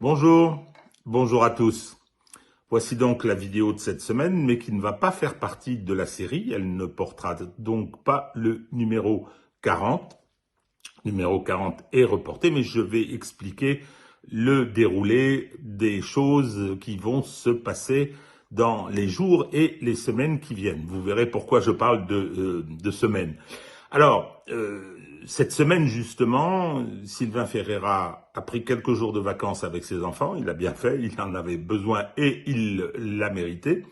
Bonjour, bonjour à tous. Voici donc la vidéo de cette semaine, mais qui ne va pas faire partie de la série. Elle ne portera donc pas le numéro 40. Le numéro 40 est reporté, mais je vais expliquer le déroulé des choses qui vont se passer dans les jours et les semaines qui viennent. Vous verrez pourquoi je parle de semaines. Alors, cette semaine, justement, Sylvain Ferreira a pris quelques jours de vacances avec ses enfants. Il a bien fait, il en avait besoin et il l'a mérité.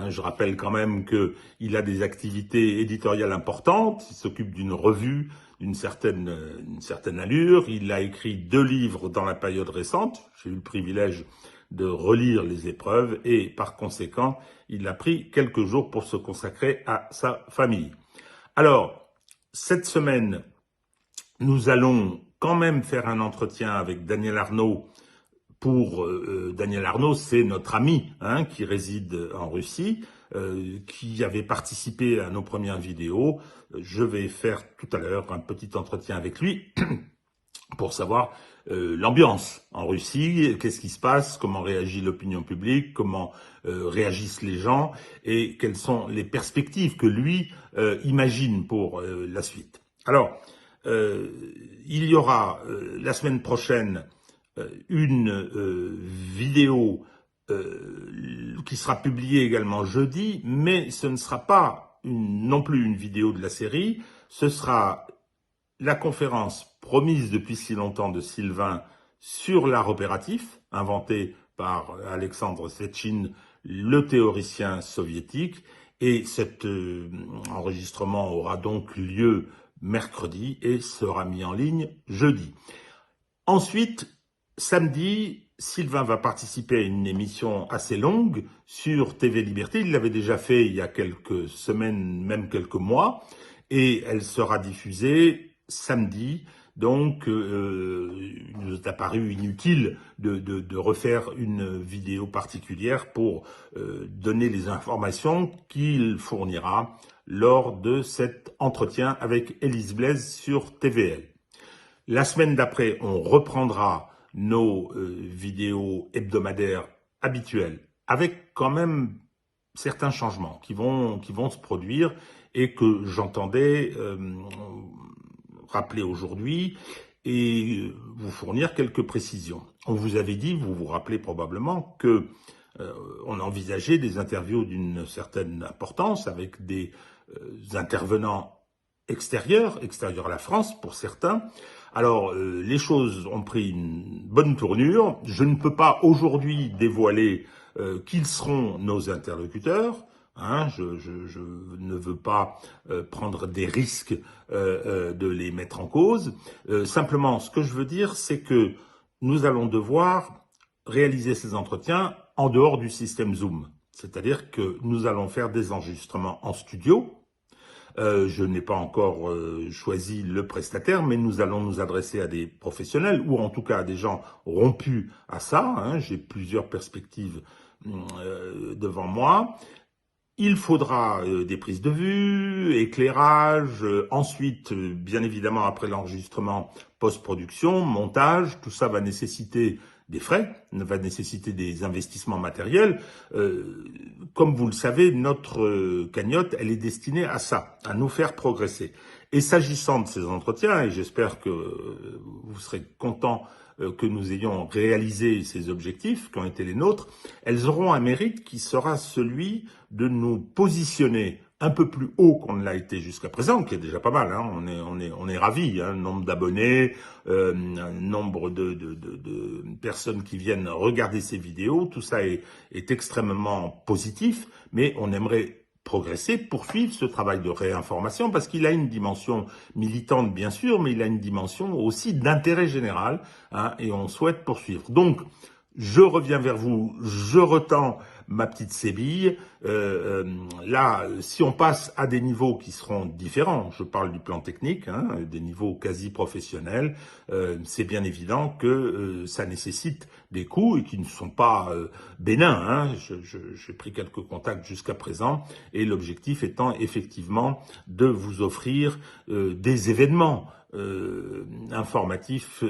Je rappelle quand même qu'il a des activités éditoriales importantes. Il s'occupe d'une revue d'une certaine allure. Il a écrit 2 livres dans la période récente. J'ai eu le privilège de relire les épreuves et par conséquent, il a pris quelques jours pour se consacrer à sa famille. Alors, cette semaine, nous allons quand même faire un entretien avec Daniel Arnaud. Daniel Arnaud, c'est notre ami qui réside en Russie, qui avait participé à nos premières vidéos. Je vais faire tout à l'heure un petit entretien avec lui pour savoir l'ambiance en Russie, qu'est-ce qui se passe, comment réagit l'opinion publique, comment réagissent les gens et quelles sont les perspectives que lui imagine pour la suite. Alors, il y aura la semaine prochaine une vidéo qui sera publiée également jeudi, mais ce ne sera pas non plus une vidéo de la série, ce sera la conférence promise depuis si longtemps de Sylvain sur l'art opératif, inventé par Alexandre Sechin, le théoricien soviétique, et cet enregistrement aura donc lieu mercredi et sera mis en ligne jeudi. Ensuite, samedi, Sylvain va participer à une émission assez longue sur TV Liberté. Il l'avait déjà fait il y a quelques semaines, même quelques mois, et elle sera diffusée samedi. Donc, il nous est apparu inutile de refaire une vidéo particulière pour donner les informations qu'il fournira lors de cet entretien avec Élise Blaise sur TVL. La semaine d'après, on reprendra nos vidéos hebdomadaires habituelles, avec quand même certains changements qui vont se produire et que j'entendais rappeler aujourd'hui et vous fournir quelques précisions. On vous avait dit, vous vous rappelez probablement, que on envisageait des interviews d'une certaine importance avec des intervenants extérieurs à la France pour certains. Alors, les choses ont pris une bonne tournure. Je ne peux pas aujourd'hui dévoiler qu'ils seront nos interlocuteurs. Je ne veux pas prendre des risques de les mettre en cause. Simplement, ce que je veux dire, c'est que nous allons devoir réaliser ces entretiens en dehors du système Zoom. C'est-à-dire que nous allons faire des enregistrements en studio. Je n'ai pas encore choisi le prestataire, mais nous allons nous adresser à des professionnels, ou en tout cas à des gens rompus à ça. J'ai plusieurs perspectives devant moi. Il faudra des prises de vue, éclairage, ensuite, bien évidemment, après l'enregistrement, post-production, montage, tout ça va nécessiter des frais, va nécessiter des investissements matériels. Comme vous le savez, notre cagnotte, elle est destinée à ça, à nous faire progresser. Et s'agissant de ces entretiens, et j'espère que vous serez contents que nous ayons réalisé ces objectifs qui ont été les nôtres, elles auront un mérite qui sera celui de nous positionner un peu plus haut qu'on ne l'a été jusqu'à présent, qui est déjà pas mal. On est ravis. Nombre d'abonnés, nombre de personnes qui viennent regarder ces vidéos, tout ça est extrêmement positif, mais on aimerait progresser, poursuivre ce travail de réinformation, parce qu'il a une dimension militante, bien sûr, mais il a une dimension aussi d'intérêt général, et on souhaite poursuivre. Donc, je reviens vers vous, je retends ma petite sébille. Là, si on passe à des niveaux qui seront différents, je parle du plan technique, des niveaux quasi professionnels, c'est bien évident que ça nécessite des coûts et qui ne sont pas bénins. J'ai pris quelques contacts jusqu'à présent et l'objectif étant effectivement de vous offrir des événements informatifs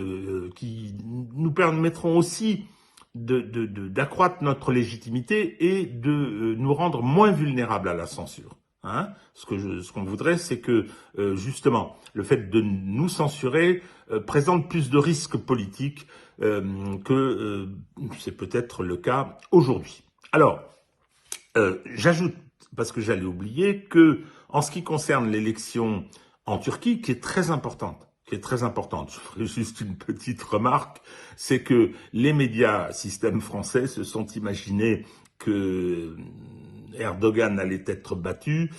qui nous permettront aussi d'accroître notre légitimité et de nous rendre moins vulnérables à la censure. Hein, ce qu'on voudrait, c'est que justement le fait de nous censurer présente plus de risques politiques que c'est peut-être le cas aujourd'hui. Alors, j'ajoute, parce que j'allais oublier, que en ce qui concerne l'élection en Turquie, qui est très importante, je ferai juste une petite remarque, c'est que les médias système français se sont imaginés que Erdogan allait être battu,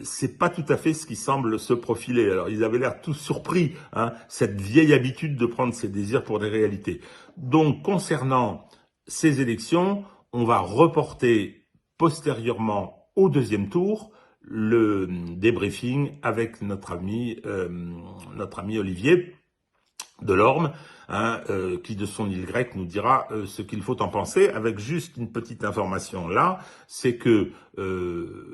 c'est pas tout à fait ce qui semble se profiler. Alors ils avaient l'air tous surpris, hein, cette vieille habitude de prendre ses désirs pour des réalités. Donc concernant ces élections, on va reporter postérieurement au deuxième tour le débriefing avec notre ami Olivier Delorme, hein, qui de son île grecque nous dira ce qu'il faut en penser, avec juste une petite information là, c'est que,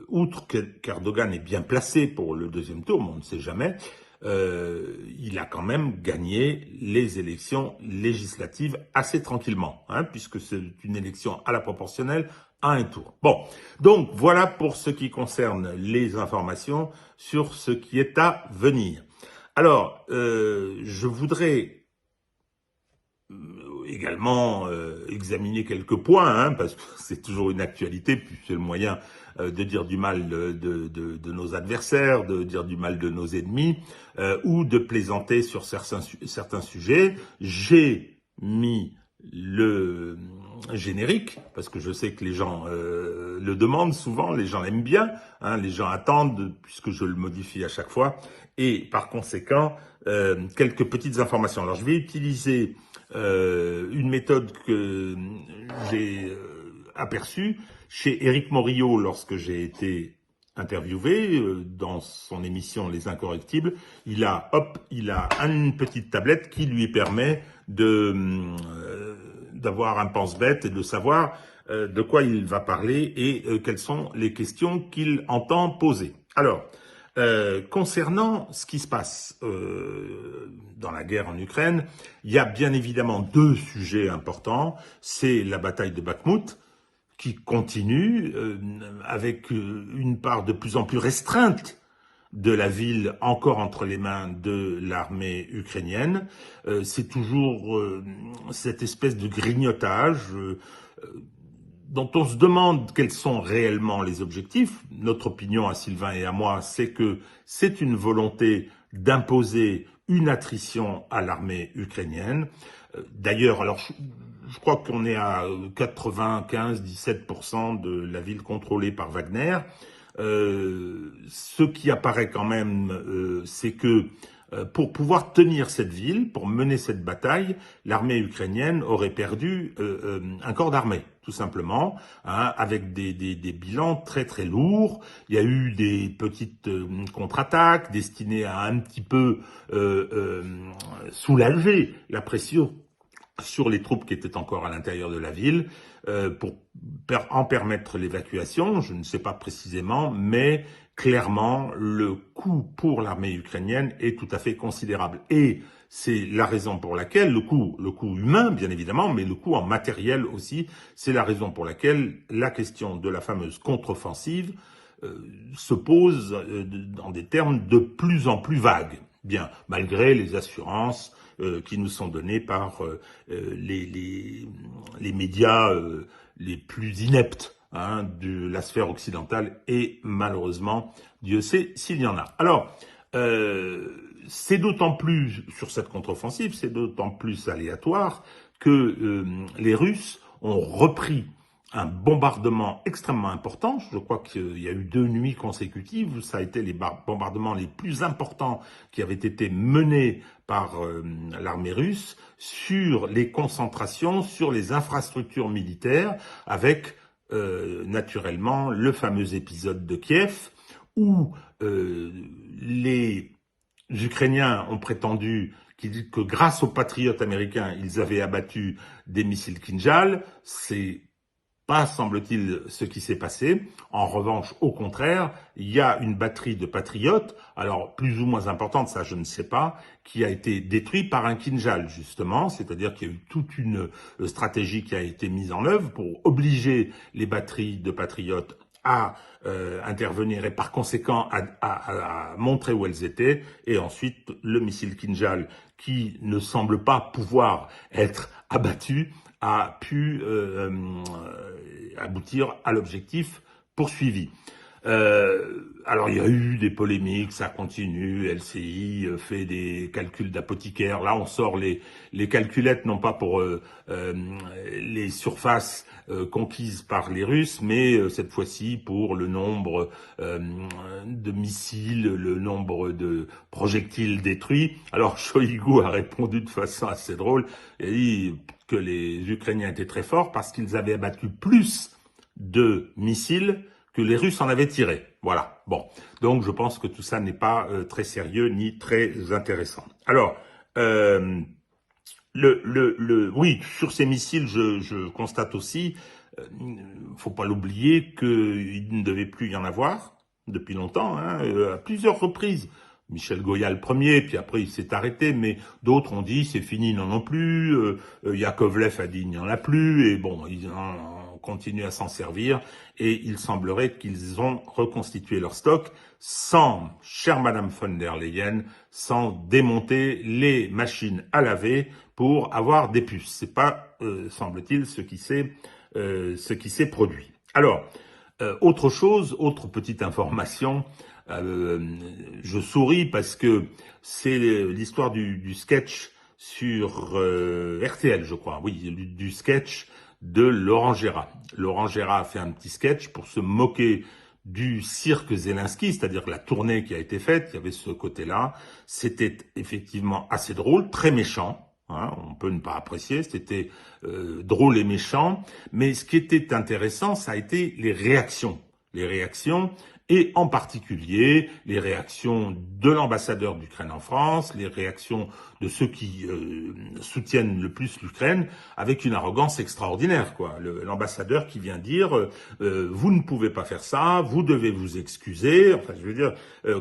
outre qu'Erdogan est bien placé pour le deuxième tour, mais on ne sait jamais, il a quand même gagné les élections législatives assez tranquillement, hein, puisque c'est une élection à la proportionnelle, à un tour. Bon, donc voilà pour ce qui concerne les informations sur ce qui est à venir. Alors, je voudrais également examiner quelques points, hein, parce que c'est toujours une actualité, puis c'est le moyen de dire du mal de nos adversaires, de dire du mal de nos ennemis, ou de plaisanter sur certains sujets. J'ai mis le générique, parce que je sais que les gens le demandent souvent, les gens l'aiment bien, hein, les gens attendent, puisque je le modifie à chaque fois, et par conséquent, quelques petites informations. Alors je vais utiliser une méthode que j'ai aperçue chez Éric Morillo lorsque j'ai été interviewé dans son émission Les Incorrectibles. Il a une petite tablette qui lui permet d'avoir un pense-bête et de savoir de quoi il va parler et quelles sont les questions qu'il entend poser. Alors, concernant ce qui se passe dans la guerre en Ukraine, il y a bien évidemment deux sujets importants. C'est la bataille de Bakhmout, qui continue avec une part de plus en plus restreinte de la ville encore entre les mains de l'armée ukrainienne. C'est toujours cette espèce de grignotage dont on se demande quels sont réellement les objectifs. Notre opinion à Sylvain et à moi, c'est que c'est une volonté d'imposer une attrition à l'armée ukrainienne. D'ailleurs, alors je crois qu'on est à 95-17% de la ville contrôlée par Wagner. Ce qui apparaît quand même, c'est que pour pouvoir tenir cette ville, pour mener cette bataille, l'armée ukrainienne aurait perdu un corps d'armée, tout simplement, hein, avec des bilans très très lourds. Il y a eu des petites contre-attaques destinées à un petit peu soulager la pression sur les troupes qui étaient encore à l'intérieur de la ville, pour en permettre l'évacuation, je ne sais pas précisément, mais clairement, le coût pour l'armée ukrainienne est tout à fait considérable. Et c'est la raison pour laquelle, le coût humain, bien évidemment, mais le coût en matériel aussi, c'est la raison pour laquelle la question de la fameuse contre-offensive se pose dans des termes de plus en plus vagues. Bien, malgré les assurances qui nous sont données par les médias les plus ineptes, hein, de la sphère occidentale, et malheureusement, Dieu sait s'il y en a. Alors, c'est d'autant plus, sur cette contre-offensive, c'est d'autant plus aléatoire que les Russes ont repris un bombardement extrêmement important. Je crois qu'il y a eu 2 nuits consécutives où ça a été les bombardements les plus importants qui avaient été menés par l'armée russe sur les concentrations, sur les infrastructures militaires, avec naturellement le fameux épisode de Kiev où les Ukrainiens ont prétendu que grâce aux patriotes américains, ils avaient abattu des missiles Kinjal. C'est pas, semble-t-il, ce qui s'est passé. En revanche, au contraire, il y a une batterie de Patriotes, alors plus ou moins importante, ça je ne sais pas, qui a été détruite par un Kinjal, justement, c'est-à-dire qu'il y a eu toute une stratégie qui a été mise en œuvre pour obliger les batteries de Patriotes à intervenir et par conséquent à montrer où elles étaient, et ensuite le missile Kinjal, qui ne semble pas pouvoir être abattu, a pu aboutir à l'objectif poursuivi. Alors il y a eu des polémiques, ça continue, LCI fait des calculs d'apothicaire, là on sort les calculettes non pas pour les surfaces conquises par les Russes, mais cette fois-ci pour le nombre de missiles, le nombre de projectiles détruits. Alors Shoigu a répondu de façon assez drôle, il a dit que les Ukrainiens étaient très forts parce qu'ils avaient abattu plus de missiles que les Russes en avaient tiré. Voilà. Bon. Donc, je pense que tout ça n'est pas très sérieux ni très intéressant. Alors, oui, sur ces missiles, je constate aussi, faut pas l'oublier qu'il ne devait plus y en avoir depuis longtemps, hein, à plusieurs reprises. Michel Goya le premier, puis après il s'est arrêté, mais d'autres ont dit c'est fini, non plus. Yakovlev a dit il n'y en a plus, et bon, ils en continuent à s'en servir, et il semblerait qu'ils ont reconstitué leur stock sans, chère Madame von der Leyen, sans démonter les machines à laver pour avoir des puces. C'est pas, semble-t-il, ce qui s'est produit. Alors, autre chose, autre petite information, je souris parce que c'est l'histoire du sketch sur RTL, je crois. Oui, du sketch de Laurent Gérard. Laurent Gérard a fait un petit sketch pour se moquer du cirque Zelensky, c'est-à-dire la tournée qui a été faite, il y avait ce côté-là. C'était effectivement assez drôle, très méchant. Hein, on peut ne pas apprécier, c'était drôle et méchant. Mais ce qui était intéressant, ça a été les réactions. Les réactions, et en particulier les réactions de l'ambassadeur d'Ukraine en France, les réactions de ceux qui soutiennent le plus l'Ukraine, avec une arrogance extraordinaire, quoi. L'ambassadeur qui vient dire vous ne pouvez pas faire ça, vous devez vous excuser. Enfin, je veux dire,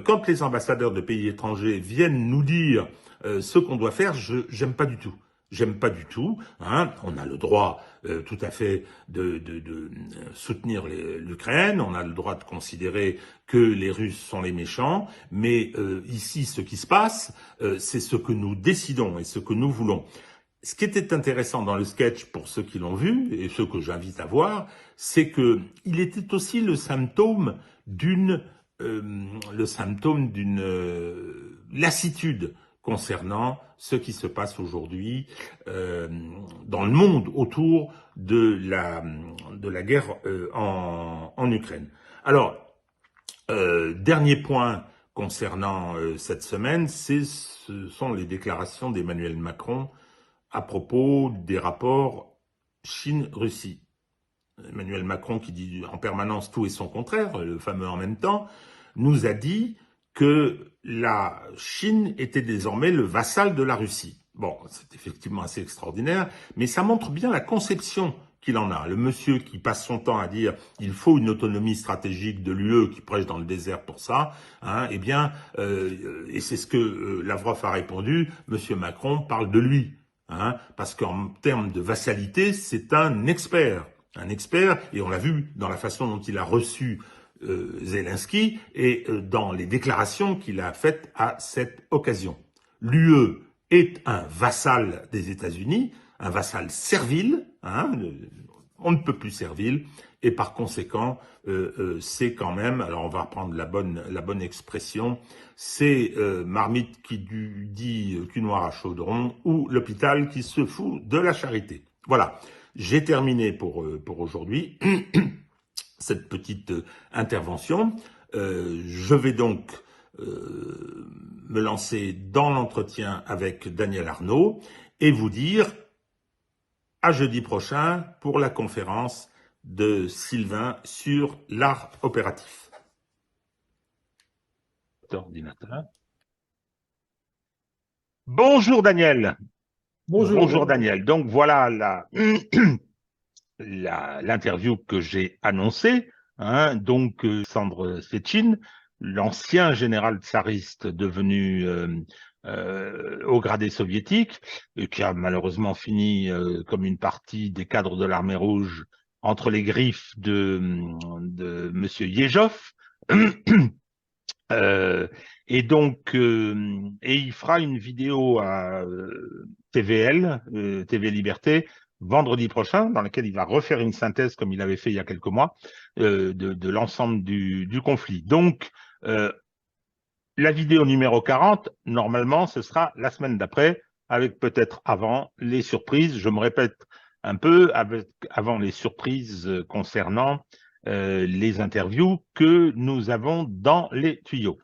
quand les ambassadeurs de pays étrangers viennent nous dire ce qu'on doit faire, j'aime pas du tout. J'aime pas du tout. Hein. On a le droit tout à fait de soutenir l'Ukraine. On a le droit de considérer que les Russes sont les méchants. Mais ici, ce qui se passe, c'est ce que nous décidons et ce que nous voulons. Ce qui était intéressant dans le sketch pour ceux qui l'ont vu et ceux que j'invite à voir, c'est que il était aussi le symptôme d'une lassitude concernant ce qui se passe aujourd'hui dans le monde autour de la guerre en Ukraine. Alors, dernier point concernant cette semaine, ce sont les déclarations d'Emmanuel Macron à propos des rapports Chine-Russie. Emmanuel Macron, qui dit en permanence tout et son contraire, le fameux en même temps, nous a dit que la Chine était désormais le vassal de la Russie. Bon, c'est effectivement assez extraordinaire, mais ça montre bien la conception qu'il en a. Le monsieur qui passe son temps à dire il faut une autonomie stratégique de l'UE, qui prêche dans le désert pour ça, hein, eh bien, et c'est ce que Lavrov a répondu, monsieur Macron parle de lui, hein, parce qu'en termes de vassalité, c'est un expert, et on l'a vu dans la façon dont il a reçu Zelensky et dans les déclarations qu'il a faites à cette occasion. L'UE est un vassal des États-Unis, un vassal servile, hein, on ne peut plus servile, et par conséquent, c'est quand même, alors on va reprendre la bonne expression, c'est marmite qui dit cul noir à chaudron, ou l'hôpital qui se fout de la charité. Voilà, j'ai terminé pour aujourd'hui cette petite intervention. Je vais donc me lancer dans l'entretien avec Daniel Arnaud et vous dire à jeudi prochain pour la conférence de Sylvain sur l'art opératif. Ordinateur. Bonjour Daniel. Bonjour. Bonjour Daniel. Donc voilà l'interview que j'ai annoncée, hein, donc Alexandre Sechin, l'ancien général tsariste devenu haut gradé soviétique, et qui a malheureusement fini comme une partie des cadres de l'armée rouge entre les griffes de Monsieur Yezhov. Et donc, et il fera une vidéo à TVL, TV Liberté, vendredi prochain, dans laquelle il va refaire une synthèse, comme il avait fait il y a quelques mois, de l'ensemble du conflit. Donc, la vidéo numéro 40, normalement, ce sera la semaine d'après, avec peut-être avant les surprises. Je me répète un peu, avant les surprises concernant les interviews que nous avons dans les tuyaux.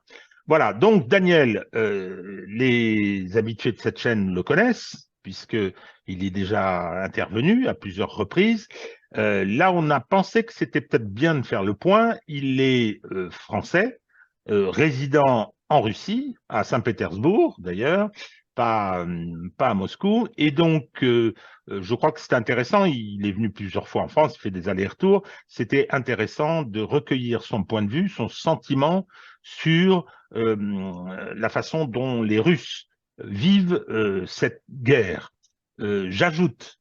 Voilà, donc Daniel, les habitués de cette chaîne le connaissent, puisqu'il est déjà intervenu à plusieurs reprises. Là, on a pensé que c'était peut-être bien de faire le point. Il est français, résident en Russie, à Saint-Pétersbourg d'ailleurs, pas à Moscou. Et donc, je crois que c'est intéressant, il est venu plusieurs fois en France, il fait des allers-retours. C'était intéressant de recueillir son point de vue, son sentiment sur la façon dont les Russes vivent cette guerre. J'ajoute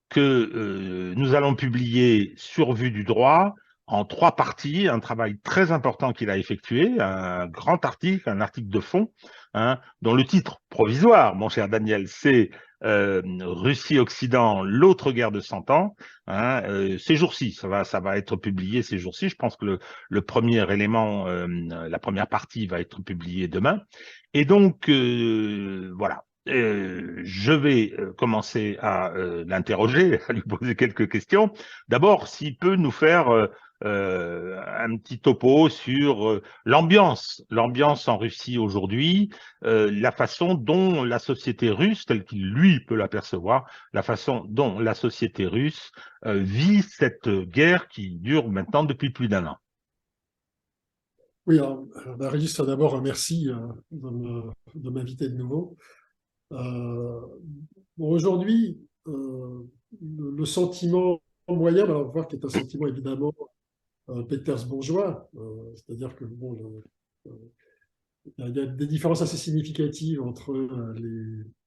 que nous allons publier sur Vue du droit en 3 parties, un travail très important qu'il a effectué, un grand article, un article de fond, hein, dont le titre provisoire, mon cher Daniel, c'est Russie-Occident, l'autre guerre de 100 ans, hein, ces jours-ci, ça va être publié ces jours-ci. Je pense que le premier élément, la première partie va être publiée demain. Et donc, voilà. Je vais commencer à l'interroger, à lui poser quelques questions. D'abord, s'il peut nous faire un petit topo sur l'ambiance en Russie aujourd'hui, la façon dont la société russe, telle qu'il lui peut l'apercevoir, la façon dont la société russe vit cette guerre qui dure maintenant depuis plus d'1 an. Oui, alors, Régis, d'abord, un merci de m'inviter de nouveau. Bon, aujourd'hui, le sentiment moyen, alors, on va voir qu'il est un sentiment évidemment pétersbourgeois, c'est-à-dire que bon, il y a des différences assez significatives entre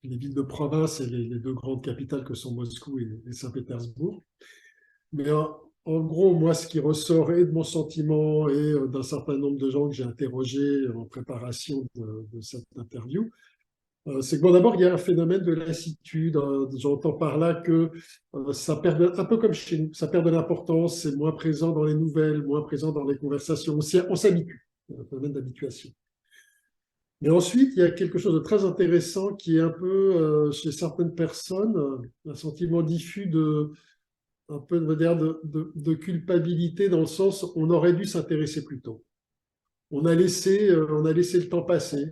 les villes de province et les 2 grandes capitales que sont Moscou et Saint-Pétersbourg. Mais en gros, moi, ce qui ressortait de mon sentiment et d'un certain nombre de gens que j'ai interrogés en préparation de cette interview, c'est que bon, d'abord, il y a un phénomène de lassitude. J'entends par là que ça perd, un peu comme chez nous, ça perd de l'importance, c'est moins présent dans les nouvelles, moins présent dans les conversations. On s'habitue, un phénomène d'habituation. Mais ensuite, il y a quelque chose de très intéressant qui est un peu, chez certaines personnes, un sentiment diffus un peu de culpabilité dans le sens on aurait dû s'intéresser plus tôt. On a laissé le temps passer.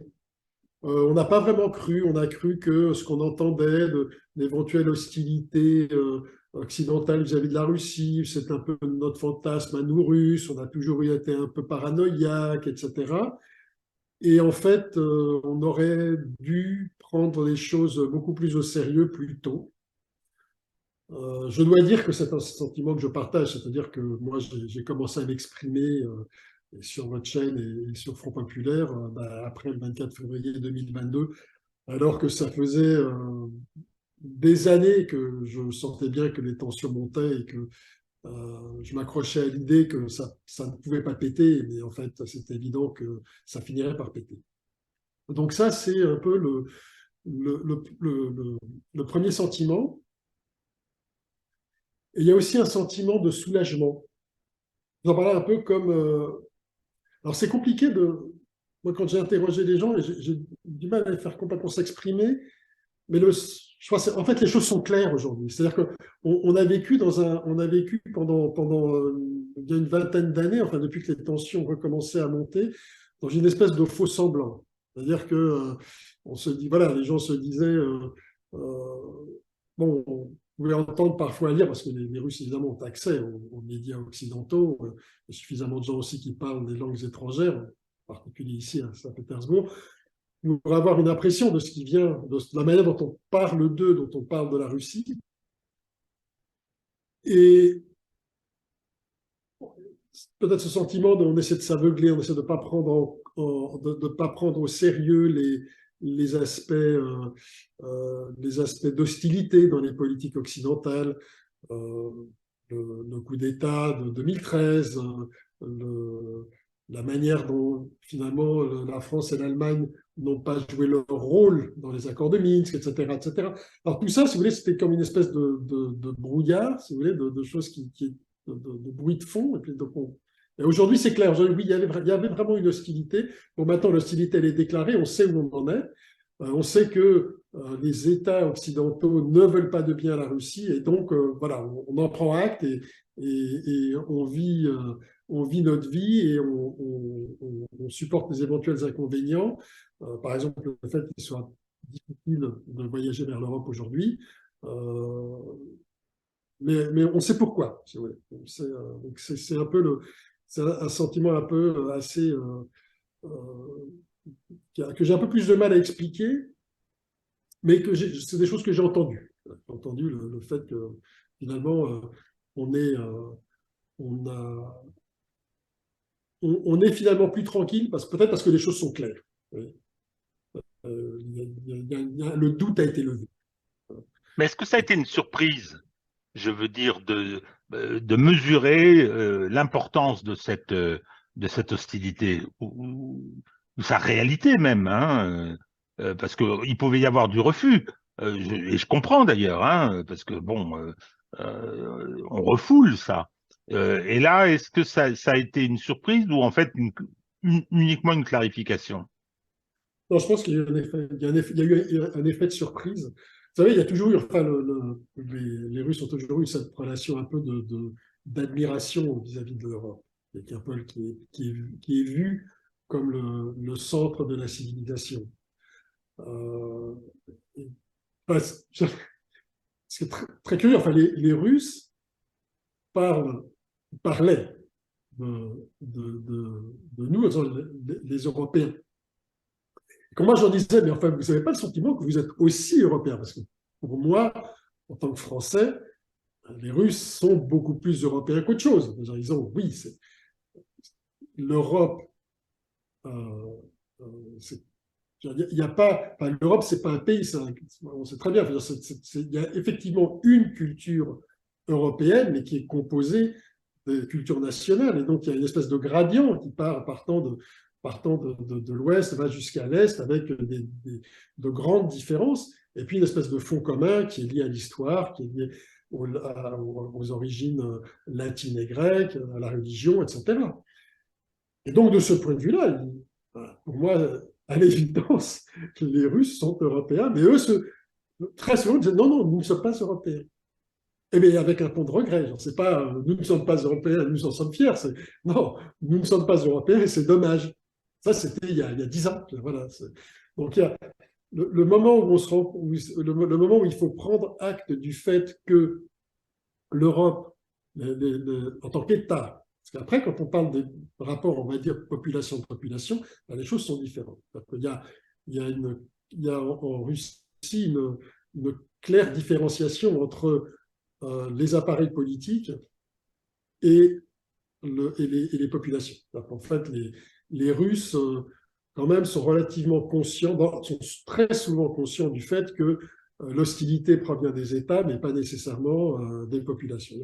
On n'a pas vraiment cru, on a cru que ce qu'on entendait d'éventuelles hostilités occidentales vis-à-vis de la Russie, c'est un peu notre fantasme à nous Russes, on a toujours été un peu paranoïaque, etc. Et en fait, on aurait dû prendre les choses beaucoup plus au sérieux plus tôt. Je dois dire que c'est un sentiment que je partage, c'est-à-dire que moi, j'ai commencé à m'exprimer sur votre chaîne et sur Front Populaire après le 24 février 2022, alors que ça faisait des années que je sentais bien que les tensions montaient et que je m'accrochais à l'idée que ça ne pouvait pas péter, mais en fait, c'était évident que ça finirait par péter. Donc ça, c'est un peu le premier sentiment. Et il y a aussi un sentiment de soulagement. J'en parlais un peu comme... alors c'est compliqué de... Moi, quand j'ai interrogé les gens, j'ai du mal à les faire complètement s'exprimer, mais je crois en fait, les choses sont claires aujourd'hui. C'est-à-dire qu'on on a vécu on a vécu pendant il y a une vingtaine d'années, enfin depuis que les tensions recommençaient à monter, dans une espèce de faux semblant. C'est-à-dire que on se dit, voilà, les gens se disaient, bon, on pouvait entendre parfois lire, parce que les Russes évidemment ont accès aux médias occidentaux, il y a suffisamment de gens aussi qui parlent des langues étrangères, en particulier ici à Saint-Pétersbourg, pour avoir une impression de ce qui vient, de la manière dont on parle d'eux, dont on parle de la Russie. Et peut-être ce sentiment on essaie de s'aveugler, on essaie de ne pas prendre, de pas prendre au sérieux les aspects d'hostilité dans les politiques occidentales, euh, le coup d'État de 2013, la manière dont finalement la France et l'Allemagne n'ont pas joué leur rôle dans les accords de Minsk, etc., etc. Alors tout ça, si vous voulez, c'était comme une espèce de brouillard, si vous voulez, de choses de bruit de fond. Et aujourd'hui, c'est clair. Oui, il y avait vraiment une hostilité. Bon, maintenant, l'hostilité, elle est déclarée. On sait où on en est. On sait que les États occidentaux ne veulent pas de bien à la Russie. Et donc, voilà, on en prend acte et on vit notre vie et on supporte les éventuels inconvénients. Par exemple, le fait qu'il soit difficile de voyager vers l'Europe aujourd'hui. Euh, mais on sait pourquoi. Si vous voulez. Donc c'est un peu c'est un sentiment un peu assez que j'ai un peu plus de mal à expliquer, mais c'est des choses que j'ai entendues. J'ai entendu le fait que finalement on est on a on est finalement plus tranquille peut-être parce que les choses sont claires. Oui. Le doute a été levé. Mais est-ce que ça a été une surprise, je veux dire, de mesurer l'importance de cette hostilité, ou sa réalité même, hein, parce qu'il pouvait y avoir du refus, et je comprends d'ailleurs, hein, parce que bon, on refoule ça. Et là, est-ce que ça a été une surprise ou en fait uniquement une clarification? Non, je pense qu'il y a eu un effet, il y a eu un effet de surprise. Vous savez, il y a toujours eu, enfin, les Russes ont toujours eu cette relation un peu d'admiration vis-à-vis de l'Europe, et qui est un peu qui est vu comme le centre de la civilisation. Euh, c'est très curieux. Enfin, les Russes parlaient de nous, les Européens. Quand moi, j'en disais, mais enfin, vous n'avez pas le sentiment que vous êtes aussi européen, parce que pour moi, en tant que Français, les Russes sont beaucoup plus européens qu'autre chose. Ils ont, oui, l'Europe, euh, il n'y a pas, enfin, l'Europe, c'est pas un pays, on sait très bien, il y a effectivement une culture européenne, mais qui est composée de cultures nationales, et donc il y a une espèce de gradient qui partant de l'ouest, va jusqu'à l'est, avec de grandes différences, et puis une espèce de fond commun qui est lié à l'histoire, qui est lié aux origines latines et grecques, à la religion, etc. Et donc, de ce point de vue-là, pour moi, à l'évidence, les Russes sont européens, mais eux, très souvent, disent non, non, nous ne sommes pas européens. Et bien, avec un ton de regret, genre, c'est pas nous ne sommes pas européens, nous en sommes fiers, non, nous ne sommes pas européens et c'est dommage. Ça, c'était il y a 10 ans. Voilà. Donc, il y a le moment où on se rend, le moment où il faut prendre acte du fait que l'Europe, en tant qu'État, parce qu'après, quand on parle des rapports, on va dire population-population, les choses sont différentes. Il y a, il y a en Russie une claire différenciation entre les appareils politiques et, et les populations. En fait, les Russes, quand même, sont relativement conscients, sont très souvent conscients du fait que l'hostilité provient des États, mais pas nécessairement des populations.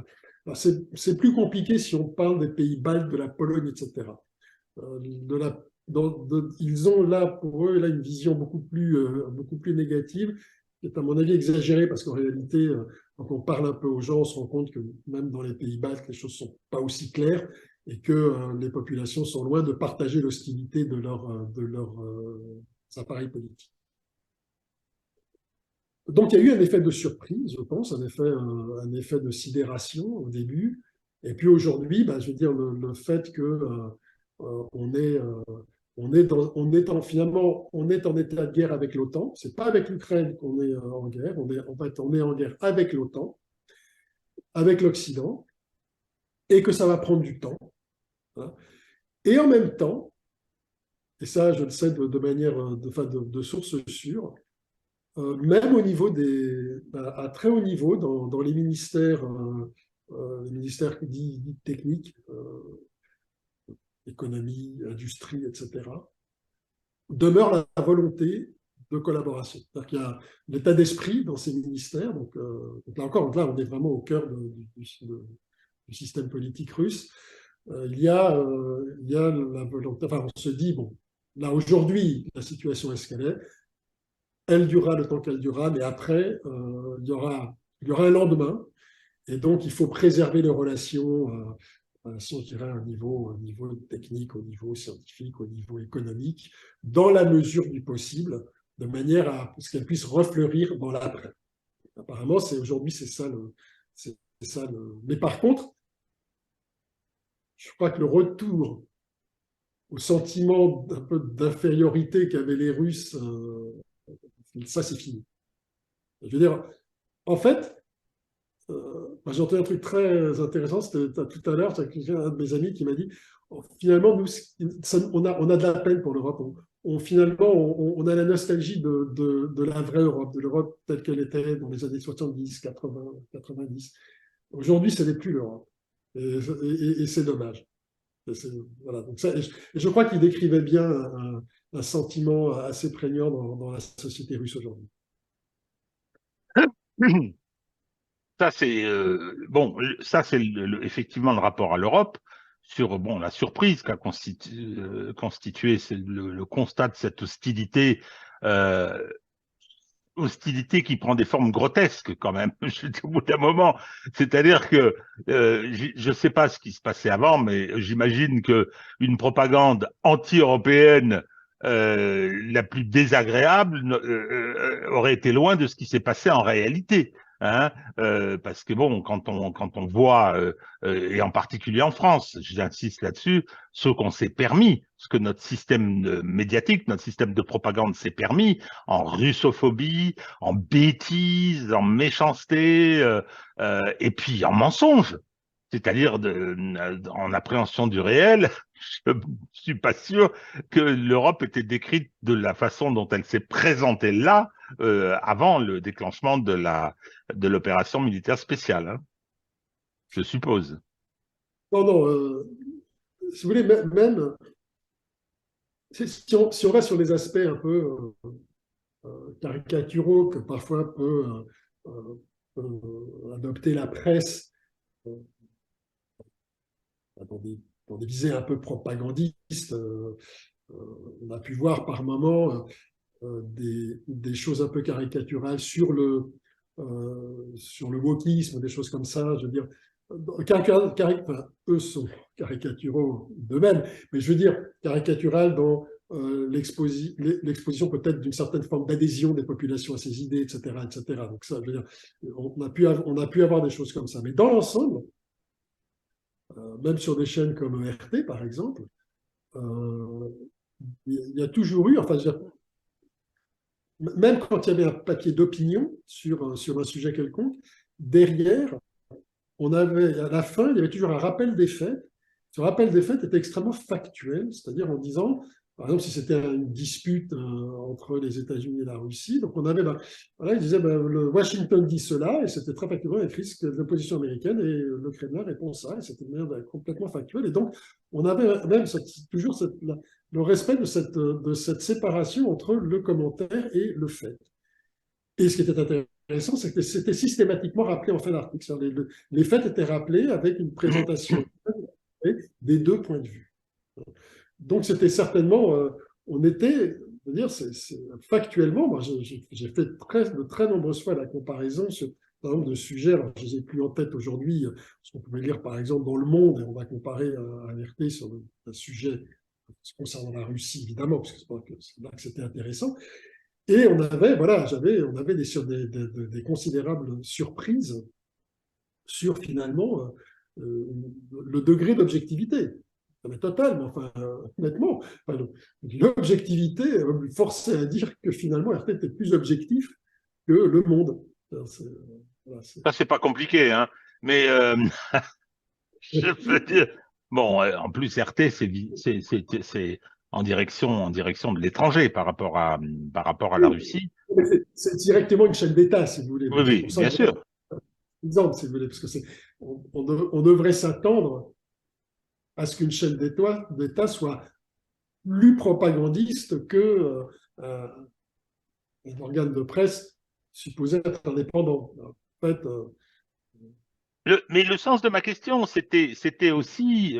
C'est plus compliqué si on parle des pays baltes, de la Pologne, etc. Ils ont là, pour eux, là, une vision beaucoup plus négative, qui est à mon avis exagérée, parce qu'en réalité, quand on parle un peu aux gens, on se rend compte que même dans les pays baltes, les choses ne sont pas aussi claires et que les populations sont loin de partager l'hostilité de leurs appareils politiques. Donc, il y a eu un effet de surprise, je pense, un effet de sidération au début. Et puis aujourd'hui, je veux dire, le fait que on est, finalement, on est en état de guerre avec l'OTAN. C'est pas avec l'Ukraine qu'on est en guerre. En fait, on est en guerre avec l'OTAN, avec l'Occident, et que ça va prendre du temps. Hein. Et en même temps, et ça, je le sais de manière, de source sûre, même au niveau à très haut niveau, dans les ministères les ministères dits techniques, économie, industrie, etc., demeure la volonté de collaboration. C'est-à-dire qu'il y a l'état d'esprit dans ces ministères. Donc là encore, donc là, on est vraiment au cœur du système politique russe. Il y a la volonté, enfin, on se dit, bon, là aujourd'hui, la situation est ce qu'elle est, elle durera le temps qu'elle durera, mais après, il y aura un lendemain, et donc il faut préserver les relations, je dirais, au niveau technique, au niveau scientifique, au niveau économique, dans la mesure du possible, de manière à ce qu'elles puissent refleurir dans l'après. Apparemment, aujourd'hui, c'est ça Mais par contre, je crois que le retour au sentiment un peu d'infériorité qu'avaient les Russes, ça, c'est fini. Je veux dire, en fait, j'ai entendu un truc très intéressant, c'était tout à l'heure, un de mes amis qui m'a dit, finalement, nous, on a de la peine pour l'Europe. Finalement, on a la nostalgie de la vraie Europe, de l'Europe telle qu'elle était dans les années 70, 80, 90. Aujourd'hui, ce n'est plus l'Europe. Et c'est dommage. Voilà, donc ça, et je crois qu'il décrivait bien un sentiment assez prégnant dans la société russe aujourd'hui. Ça, c'est bon, ça, c'est effectivement le rapport à l'Europe sur bon, la surprise qu'a constitué c'est le constat de cette hostilité. Hostilité qui prend des formes grotesques quand même, au bout d'un moment. C'est-à-dire que je ne sais pas ce qui se passait avant, mais j'imagine que une propagande anti-européenne la plus désagréable aurait été loin de ce qui s'est passé en réalité. Hein, parce que bon, quand on voit, et en particulier en France, j'insiste là-dessus, ce qu'on s'est permis, ce que notre système médiatique, notre système de propagande s'est permis, en russophobie, en bêtises, en méchanceté, et puis en mensonge, c'est-à-dire en appréhension du réel. Je ne suis pas sûr que l'Europe était décrite de la façon dont elle s'est présentée là, avant le déclenchement de l'opération militaire spéciale, hein, je suppose. Non, non, si vous voulez, même si on reste sur les aspects un peu caricaturaux que parfois peut adopter la presse dans des visées un peu propagandistes, on a pu voir par moments des choses un peu caricaturales sur le wokisme, des choses comme ça. Je veux dire, enfin, eux sont caricaturaux d'eux-mêmes, mais je veux dire caricatural dans l'exposition peut-être d'une certaine forme d'adhésion des populations à ces idées, etc., etc. Donc ça, je veux dire, on a pu avoir des choses comme ça. Mais dans l'ensemble, même sur des chaînes comme RT, par exemple, il y a toujours eu, enfin, même quand il y avait un papier d'opinion sur un sujet quelconque, derrière, on avait, à la fin, il y avait toujours un rappel des faits. Ce rappel des faits était extrêmement factuel, c'est-à-dire en disant, par exemple, si c'était une dispute entre les États-Unis et la Russie, donc on avait, voilà, il disait, le Washington dit cela, et c'était très factuellement écrit ce que l'opposition américaine, et le Kremlin répond ça, et c'était de manière complètement factuelle. Et donc, on avait même toujours le respect de cette séparation entre le commentaire et le fait. Et ce qui était intéressant, c'est que c'était systématiquement rappelé en fin d'article. Les faits étaient rappelés avec une présentation des deux points de vue. Donc, c'était certainement, on était, je veux dire, factuellement, moi, j'ai fait de très nombreuses fois la comparaison sur un nombre de sujets, alors je ne les ai plus en tête aujourd'hui, ce qu'on pouvait lire par exemple dans Le Monde, et on va comparer à RT sur un sujet concernant la Russie, évidemment, parce que c'est là que c'était intéressant. Et on avait, voilà, on avait des considérables surprises sur finalement le degré d'objectivité. Mais total, mais enfin, honnêtement, enfin, l'objectivité me forçait à dire que finalement RT était plus objectif que Le Monde. Voilà, Ça, c'est pas compliqué, hein, mais je veux dire, bon, en plus, RT, c'est en direction de l'étranger par rapport à la Russie. c'est directement une chaîne d'État, si vous voulez. Oui, C'est oui, pour ça bien que sûr. exemple, si vous voulez, parce que on devrait s'attendre à ce qu'une chaîne d'État soit plus propagandiste que un organe de presse supposé être indépendant. En fait, Mais le sens de ma question, c'était aussi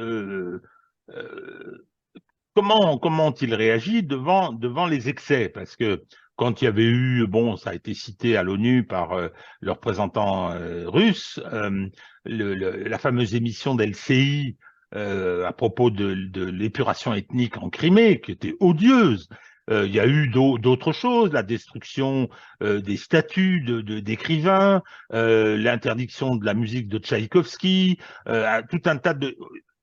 comment ont-ils réagi devant les excès? Parce que quand il y avait eu, bon, ça a été cité à l'ONU par le représentant russe, la fameuse émission d'LCI à propos de l'épuration ethnique en Crimée, qui était odieuse. Il y a eu d'autres choses, la destruction des statues d'écrivains, l'interdiction de la musique de Tchaïkovski, tout un tas de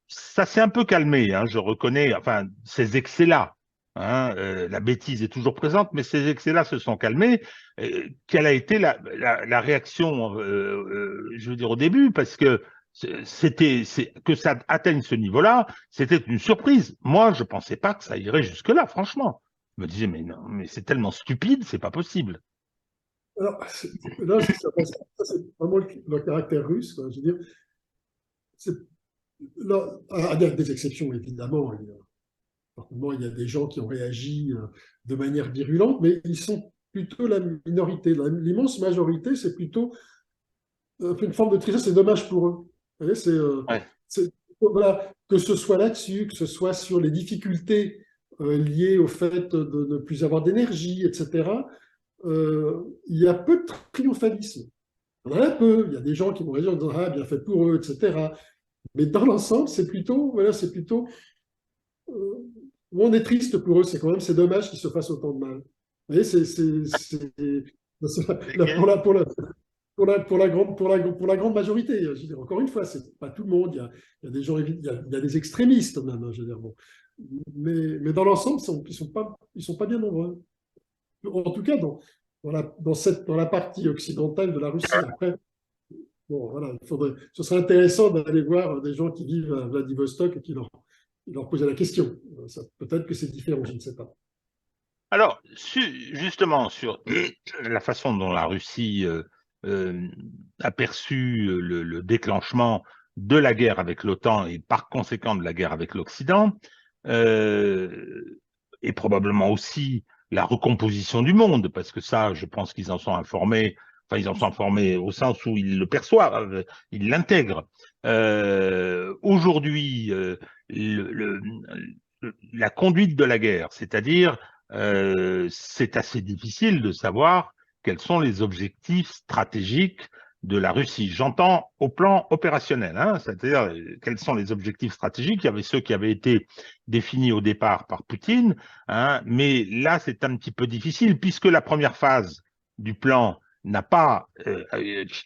ça s'est un peu calmé, hein, je reconnais, enfin, ces excès-là. Hein, la bêtise est toujours présente, mais ces excès-là se sont calmés. Quelle a été la réaction, je veux dire, au début? Parce que que ça atteigne ce niveau-là, c'était une surprise. Moi, je ne pensais pas que ça irait jusque-là, franchement. Je me disais, mais non, mais c'est tellement stupide, c'est pas possible. alors, là, ça c'est vraiment le caractère russe, quoi. Je veux dire, là, il y a des exceptions, évidemment. Il y a des gens qui ont réagi de manière virulente, mais ils sont plutôt la minorité. L'immense majorité, c'est plutôt une forme de tristesse, c'est dommage pour eux. Vous voyez, Ouais. voilà, que ce soit là-dessus, que ce soit sur les difficultés liées au fait de ne plus avoir d'énergie, etc. Il y a peu de triomphalisme. Il y en a un peu, il y a des gens qui vont réagir en disant ah, bien fait pour eux, etc. Mais dans l'ensemble, c'est plutôt on est triste pour eux, c'est dommage qu'ils se fassent autant de mal. Vous voyez, pour la grande majorité. Je veux dire, encore une fois, c'est pas tout le monde. Il y a des gens, il y a des extrémistes même. Je veux dire, bon. Mais dans l'ensemble, ils sont pas bien nombreux. En tout cas, dans la partie occidentale de la Russie. Après, bon, voilà, ce serait intéressant d'aller voir des gens qui vivent à Vladivostok et qui leur poser la question. Peut-être que c'est différent, je ne sais pas. Alors, justement, sur la façon dont la Russie euh, a perçu le déclenchement de la guerre avec l'OTAN et par conséquent de la guerre avec l'Occident, et probablement aussi la recomposition du monde, parce que ça, je pense qu'ils en sont informés, enfin, ils en sont informés au sens où ils le perçoivent, ils l'intègrent. Aujourd'hui, la conduite de la guerre, c'est-à-dire c'est assez difficile de savoir quels sont les objectifs stratégiques de la Russie. J'entends au plan opérationnel, hein, c'est-à-dire quels sont les objectifs stratégiques. Il y avait ceux qui avaient été définis au départ par Poutine, hein, mais là c'est un petit peu difficile puisque la première phase du plan n'a pas,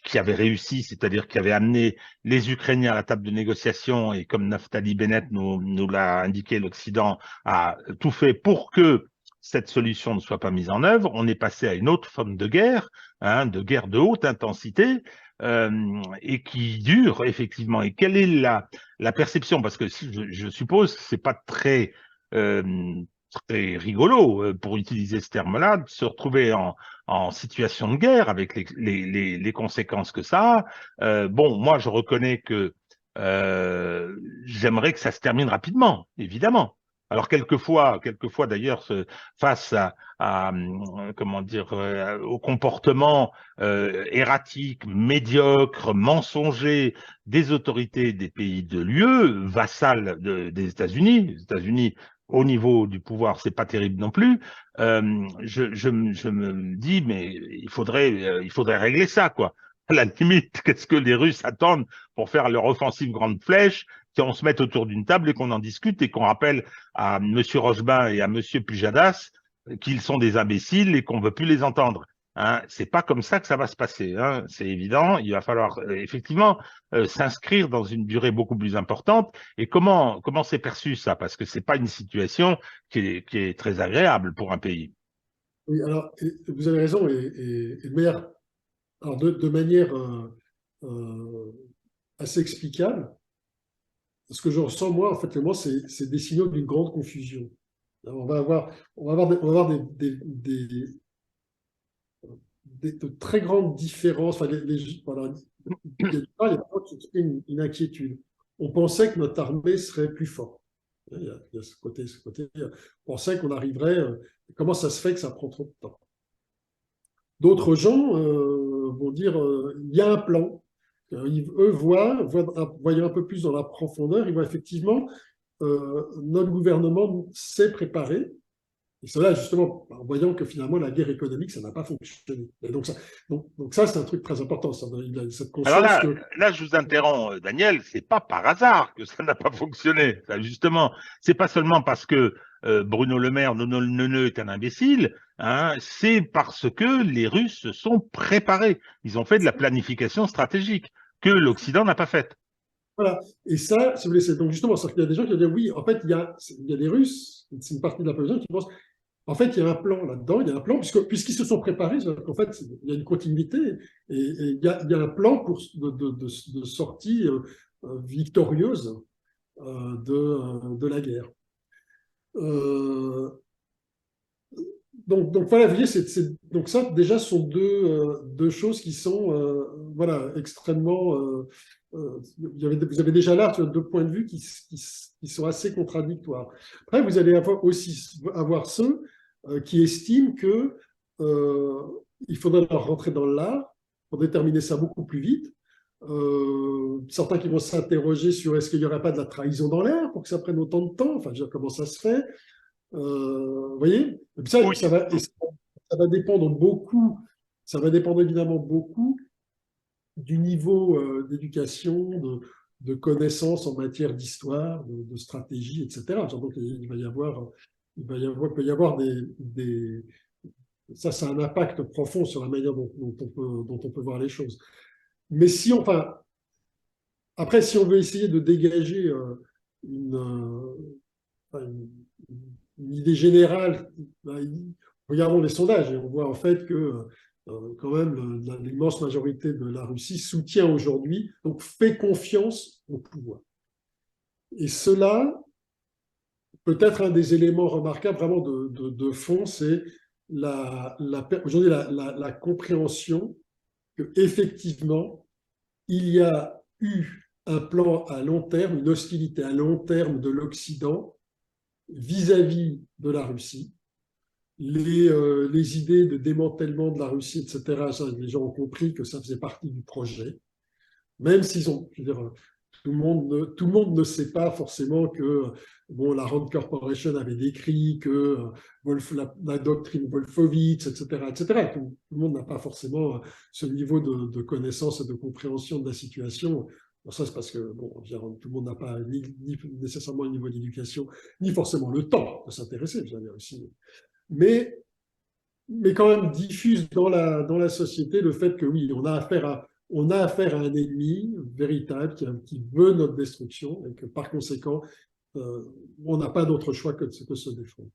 qui avait réussi, c'est-à-dire qui avait amené les Ukrainiens à la table de négociation et comme Naftali Bennett nous l'a indiqué, l'Occident a tout fait pour que cette solution ne soit pas mise en œuvre, on est passé à une autre forme de guerre, hein, de guerre de haute intensité, et qui dure effectivement. Et quelle est la perception? Parce que je suppose que c'est pas euh, très rigolo, pour utiliser ce terme-là, de se retrouver en situation de guerre avec les conséquences que ça a. Bon, moi, je reconnais que j'aimerais que ça se termine rapidement, évidemment. Alors quelquefois d'ailleurs, face comment dire, au comportement erratique, médiocre, mensonger des autorités des pays de l'UE, vassales des États-Unis. Les États-Unis, au niveau du pouvoir, c'est pas terrible non plus. Je me dis, mais il faudrait régler ça, quoi. À la limite, qu'est-ce que les Russes attendent pour faire leur offensive grande flèche, qu'on se mette autour d'une table et qu'on en discute et qu'on rappelle à M. Rochebin et à M. Pujadas qu'ils sont des imbéciles et qu'on ne veut plus les entendre. Hein, c'est pas comme ça que ça va se passer. Hein, c'est évident. Il va falloir effectivement s'inscrire dans une durée beaucoup plus importante. Et comment c'est perçu ça? Parce que c'est pas une situation qui est très agréable pour un pays. Oui, alors, vous avez raison, de manière assez explicable. Ce que je ressens, moi, en fait, c'est des signaux d'une grande confusion. On va avoir de très grandes différences. Enfin, voilà, il y a vraiment une inquiétude. On pensait que notre armée serait plus forte. Il y a ce côté, on pensait qu'on arriverait. Comment ça se fait que ça prend trop de temps? D'autres gens vont dire il y a un plan. Eux voyant un peu plus dans la profondeur, ils voient effectivement notre gouvernement s'est préparé. Et cela, justement, en voyant que finalement, la guerre économique, ça n'a pas fonctionné. Et donc ça c'est un truc très important. Ça, il a cette Alors conscience là, que. là, je vous interromps, Daniel, c'est pas par hasard que ça n'a pas fonctionné. Ça, justement, c'est pas seulement parce que Bruno Le Maire, Nono le Neuneu, est un imbécile, hein, c'est parce que les Russes se sont préparés. Ils ont fait de la planification stratégique que l'Occident n'a pas faite. Voilà. Et ça, si vous voulez, donc justement, il y a des gens qui disent oui, en fait, il y a des Russes, c'est une partie de la population qui pense en fait, il y a un plan là-dedans, il y a un plan, puisqu'ils se sont préparés, en fait, il y a une continuité, et il y a un plan de sortie victorieuse de la guerre. Euh, donc voilà, vous voyez, donc ça, déjà, sont deux choses qui sont voilà, extrêmement. Vous avez déjà là deux points de vue qui sont assez contradictoires. Après, vous allez aussi avoir ceux qui estiment que il faudrait leur rentrer dans l'art pour déterminer ça beaucoup plus vite. Certains qui vont s'interroger sur est-ce qu'il n'y aurait pas de la trahison dans l'air pour que ça prenne autant de temps, enfin, je veux dire, comment ça se fait. Vous voyez? Oui, Ça va dépendre beaucoup, ça va dépendre évidemment beaucoup du niveau d'éducation, de connaissances en matière d'histoire, de stratégie, etc. Donc, il va y avoir, peut y avoir ça, un impact profond sur la manière dont on peut voir les choses. Mais si, enfin, après, si on veut essayer de dégager une, une, une idée générale, regardons les sondages et on voit en fait que quand même l'immense majorité de la Russie soutient aujourd'hui, donc fait confiance au pouvoir. Et cela, peut-être un des éléments remarquables vraiment de fond, c'est aujourd'hui la compréhension qu'effectivement, il y a eu un plan à long terme, une hostilité à long terme de l'Occident vis-à-vis de la Russie. Les idées de démantèlement de la Russie, etc., ça, les gens ont compris que ça faisait partie du projet, même s'ils ont, je veux dire, tout le monde ne sait pas forcément que bon, la Rand Corporation avait décrit que la doctrine Wolfowitz, etc., etc. Tout le monde n'a pas forcément ce niveau de connaissance et de compréhension de la situation. Bon, ça, c'est parce que bon, tout le monde n'a pas ni nécessairement le niveau d'éducation, ni forcément le temps de s'intéresser, je veux dire aussi. Mais quand même diffuse dans la société le fait que oui, on a affaire à un ennemi véritable qui veut notre destruction et que par conséquent, on n'a pas d'autre choix que de se défendre.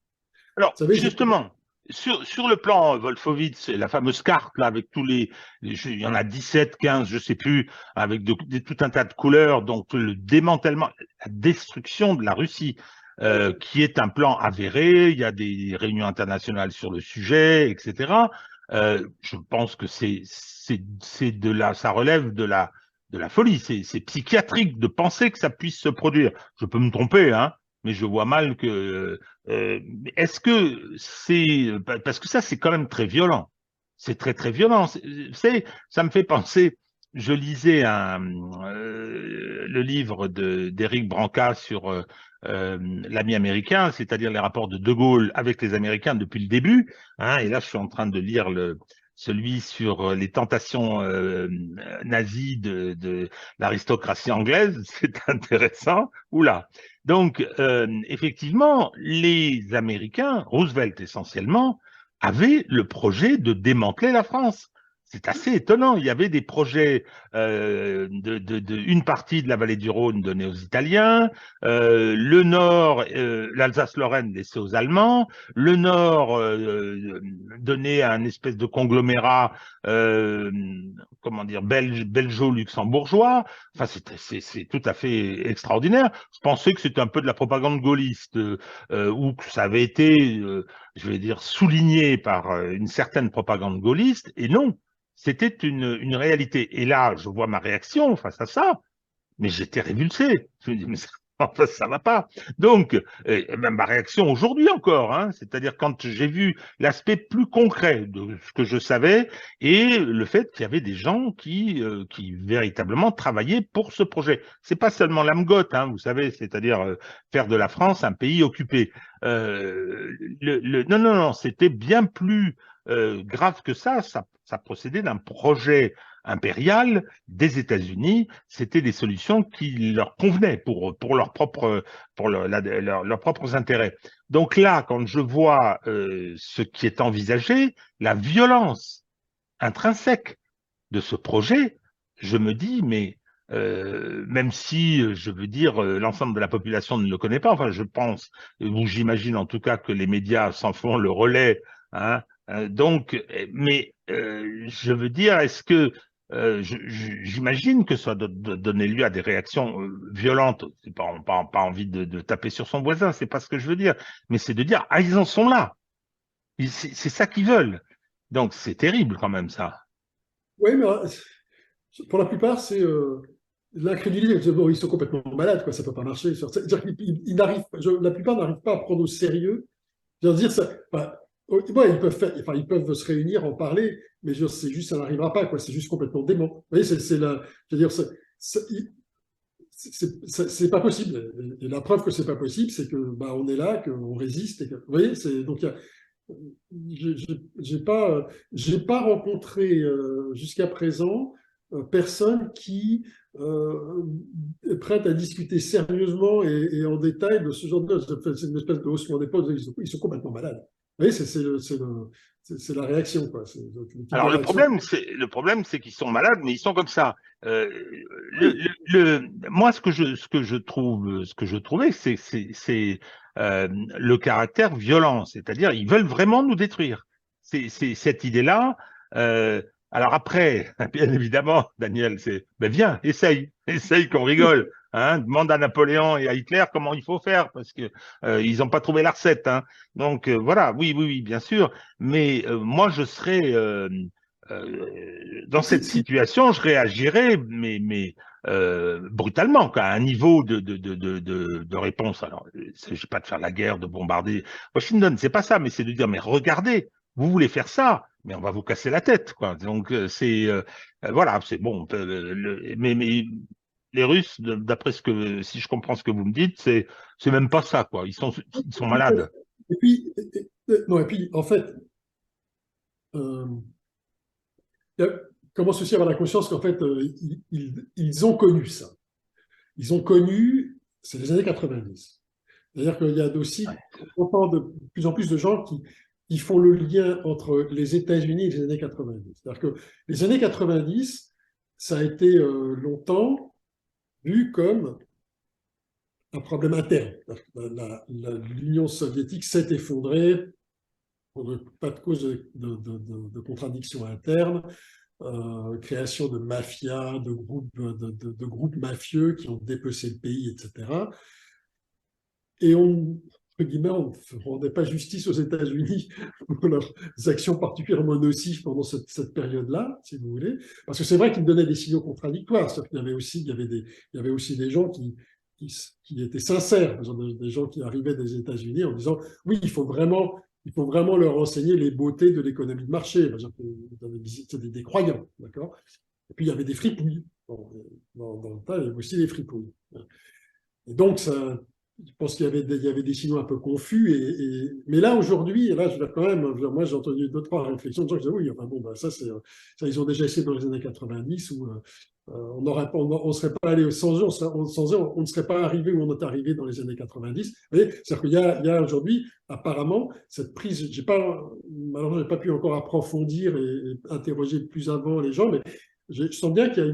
alors, Vous savez, justement, sur le plan Wolfowitz, la fameuse carte, là, avec il y en a 17, 15, je sais plus, avec tout un tas de couleurs, donc le démantèlement, la destruction de la Russie, qui est un plan avéré, il y a des réunions internationales sur le sujet, etc. Je pense que ça relève de la folie, c'est psychiatrique de penser que ça puisse se produire. Je peux me tromper, hein, mais je vois mal que est-ce que parce que ça, c'est quand même très violent. C'est très, très violent. Ça me fait penser, je lisais le livre d'Éric Branca sur l'ami américain, c'est-à-dire les rapports de Gaulle avec les Américains depuis le début. Hein, et là, je suis en train de lire celui sur les tentations nazies de l'aristocratie anglaise. C'est intéressant. Oula. Donc, effectivement, les Américains, Roosevelt essentiellement, avaient le projet de démanteler la France. C'est assez étonnant. Il y avait des projets une partie de la vallée du Rhône donnée aux Italiens, le nord, l'Alsace-Lorraine laissé aux Allemands, le nord donné à un espèce de conglomérat, comment dire, belgeo-luxembourgeois. Enfin, c'est tout à fait extraordinaire. Je pensais que c'était un peu de la propagande gaulliste, ou que ça avait été, je vais dire, souligné par une certaine propagande gaulliste, et non. c'était une réalité. Et là, je vois ma réaction face à ça, mais j'étais révulsé. Je me dis, mais ça, enfin, ça va pas. Donc, même ma réaction aujourd'hui encore, hein, c'est-à-dire quand j'ai vu l'aspect plus concret de ce que je savais et le fait qu'il y avait des gens qui véritablement travaillaient pour ce projet. C'est pas seulement l'AMGOT, hein, vous savez, c'est-à-dire faire de la France un pays occupé. Non, non, non, c'était bien plus grave que ça procédait d'un projet impérial des États-Unis. C'était des solutions qui leur convenaient pour leurs propres intérêts. Donc là, quand je vois ce qui est envisagé, la violence intrinsèque de ce projet, je me dis, mais même si, je veux dire, l'ensemble de la population ne le connaît pas, enfin, je pense, ou j'imagine en tout cas que les médias s'en font le relais, hein, donc, mais je veux dire, est-ce que j'imagine que ça doit donner lieu à des réactions violentes. C'est pas envie de taper sur son voisin, c'est pas ce que je veux dire, mais c'est de dire, ah, ils en sont là. C'est ça qu'ils veulent. Donc, c'est terrible quand même, ça. Oui, mais pour la plupart, c'est l'incrédulité. Bon, ils sont complètement malades, quoi, ça ne peut pas marcher. C'est-à-dire la plupart n'arrivent pas à prendre au sérieux. Je veux dire, ça, enfin, ouais, ils peuvent se réunir, en parler, mais c'est juste, ça n'arrivera pas, quoi. C'est juste complètement dément. Vous voyez, je veux dire, c'est pas possible. Et la preuve que c'est pas possible, c'est que bah, on est là, qu'on résiste. Vous voyez, donc j'ai pas rencontré jusqu'à présent personne qui est prête à discuter sérieusement et en détail de ce genre de choses. C'est une espèce de haussement d'épaule. Ils sont complètement malades. Vous voyez, c'est la réaction, quoi. C'est le type de Alors réaction. le problème, c'est qu'ils sont malades, mais ils sont comme ça. Euh, Oui, Moi, ce que je trouvais, c'est le caractère violent, c'est-à-dire ils veulent vraiment nous détruire. C'est cette idée-là. Euh, alors après, bien évidemment, Daniel, c'est ben viens, essaye qu'on rigole. Hein, demande à Napoléon et à Hitler comment il faut faire parce que ils n'ont pas trouvé la recette. Hein. Donc voilà, oui, oui, oui, bien sûr. Mais moi, je serais dans cette si, situation, je réagirais, mais brutalement, quoi, à un niveau de réponse. Alors, il ne s'agit pas de faire la guerre, de bombarder Washington, c'est pas ça, mais c'est de dire, mais regardez, vous voulez faire ça, mais on va vous casser la tête, quoi. Donc, voilà, c'est bon. Mais les Russes, d'après si je comprends ce que vous me dites, c'est même pas ça, quoi. Ils sont malades. et puis, non, et puis, en fait, euh, il commence aussi à avoir la conscience qu'en fait, ils ont connu ça. Ils ont connu, c'est les années 90. C'est-à-dire qu'il y a aussi, on entend de plus en plus de gens qui font le lien entre les États-Unis et les années 90. C'est-à-dire que les années 90, ça a été longtemps vu comme un problème interne. L'Union soviétique s'est effondrée pour pas de cause de contradictions internes, création de mafias, de groupes mafieux qui ont dépecé le pays, etc. Et on, entre guillemets, on ne rendait pas justice aux États-Unis pour leurs actions particulièrement nocives pendant cette période-là, si vous voulez. Parce que c'est vrai qu'ils donnaient des signaux contradictoires. C'est-à-dire qu'il y avait aussi, il y avait aussi des gens qui étaient sincères, des gens qui arrivaient des États-Unis en disant oui, il faut vraiment leur enseigner les beautés de l'économie de marché. C'était des croyants, d'accord. Et puis il y avait des fripouilles. Bon, dans le tas, il y avait aussi des fripouilles. Et donc, ça, je pense il y avait des signaux un peu confus. Mais là, aujourd'hui, là, je vais quand même, moi, j'ai entendu deux, trois réflexions de gens qui disaient oui, enfin bon, ben, ça, ils ont déjà essayé dans les années 90 où on ne serait pas allé sans eux, on ne serait pas arrivé où on est arrivé dans les années 90. Vous voyez, c'est-à-dire qu'il y a aujourd'hui, apparemment, cette prise, malheureusement, je n'ai pas pu encore approfondir et interroger plus avant les gens, mais je sens bien qu'il y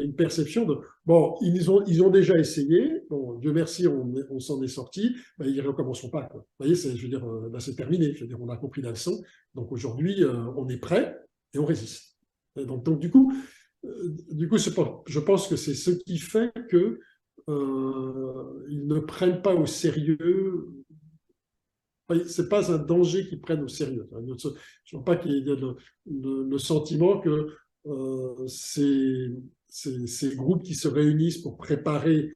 a une perception de bon, ils ont déjà essayé, bon, Dieu merci, on s'en est sorti, ben, ils ne recommenceront pas. Quoi. Vous voyez, je veux dire, là, c'est terminé, je veux dire, on a compris la leçon, donc aujourd'hui, on est prêt et on résiste. Et donc du coup, je pense que c'est ce qui fait que ils ne prennent pas au sérieux. C'est pas un danger qu'ils prennent au sérieux. Je ne veux pas qu'il y ait le sentiment que ces groupes qui se réunissent pour préparer,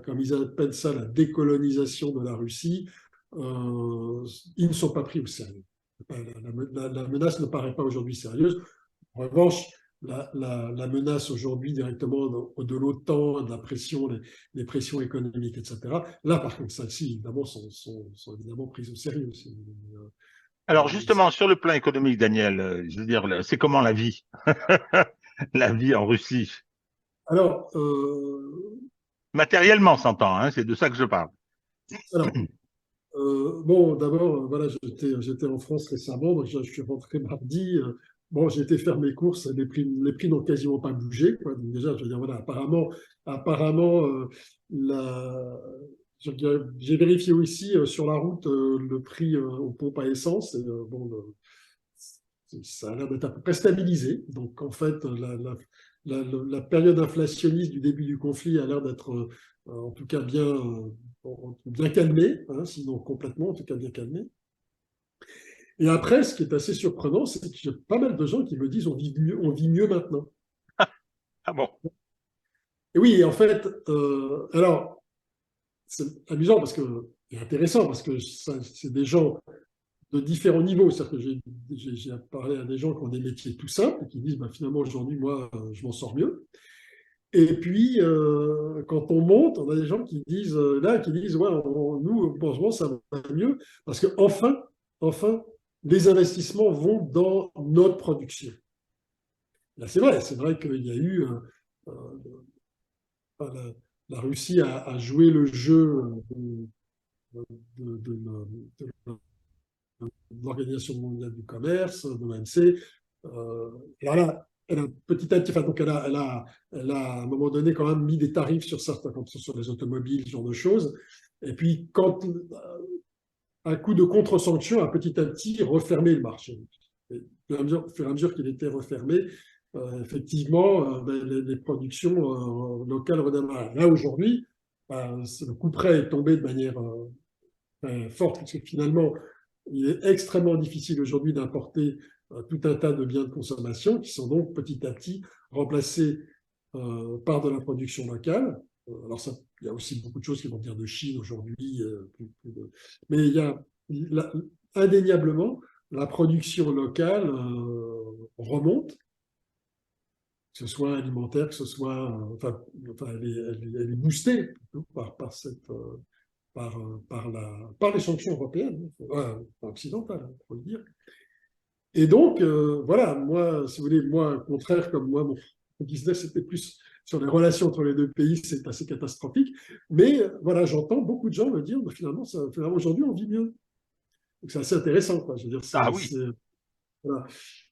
comme ils appellent ça, la décolonisation de la Russie, ils ne sont pas pris au sérieux. La menace ne paraît pas aujourd'hui sérieuse. En revanche, la menace aujourd'hui directement de l'OTAN, de la pression, les pressions économiques, etc. Là, par contre, celles-ci, évidemment, sont évidemment prises au sérieux. Alors justement, sur le plan économique, Daniel, je veux dire, c'est comment la vie? La vie en Russie? Alors, Matériellement, s'entend, hein, c'est de ça que je parle. alors bon, d'abord, voilà, j'étais en France récemment, donc je suis rentré mardi. Bon, j'ai été faire mes courses, les prix n'ont quasiment pas bougé, quoi. Donc déjà, je veux dire, voilà, apparemment, la, j'ai vérifié aussi sur la route le prix aux pompes à essence. Et, bon, ça a l'air d'être à peu près stabilisé. Donc, en fait, la période inflationniste du début du conflit a l'air d'être, en tout cas, bien calmée, hein, sinon complètement, en tout cas, bien calmée. Et après, ce qui est assez surprenant, c'est qu'il y a pas mal de gens qui me disent on vit mieux maintenant. Ah bon? Et oui, en fait, alors, c'est amusant parce que, et intéressant parce que c'est des gens de différents niveaux. C'est-à-dire que j'ai parlé à des gens qui ont des métiers tout simples et qui disent bah, finalement aujourd'hui, moi, je m'en sors mieux. Et puis, quand on monte, on a des gens qui disent, ouais, nous, franchement, ça va mieux parce que enfin, les investissements vont dans notre production. Là, c'est vrai qu'il y a eu, la, la Russie a joué le jeu de, de, de, de l'Organisation mondiale du commerce, de l'OMC. Alors là, elle a petit à petit, enfin, donc elle a à un moment donné quand même mis des tarifs sur certains, comme sur les automobiles, ce genre de choses. Et puis, quand un coup de contre-sanction a petit à petit refermé le marché. Et au fur et à mesure qu'il était refermé, effectivement, ben, les productions locales redémarrent. Là, aujourd'hui, le coup près est tombé de manière forte, parce que finalement, il est extrêmement difficile aujourd'hui d'importer tout un tas de biens de consommation qui sont donc petit à petit remplacés par de la production locale. Alors ça, il y a aussi beaucoup de choses qui vont venir de Chine aujourd'hui, mais il y a la, indéniablement la production locale remonte, que ce soit alimentaire, que ce soit, enfin elle est boostée par cette par les sanctions européennes, occidentales, il faut le dire. Et donc, voilà, moi, si vous voulez, moi, au contraire, comme moi, mon business était plus sur les relations entre les deux pays, c'est assez catastrophique. Mais voilà, j'entends beaucoup de gens me dire, bah, finalement aujourd'hui, on vit mieux. Donc, c'est assez intéressant, quoi. Je veux dire, Ah oui. voilà.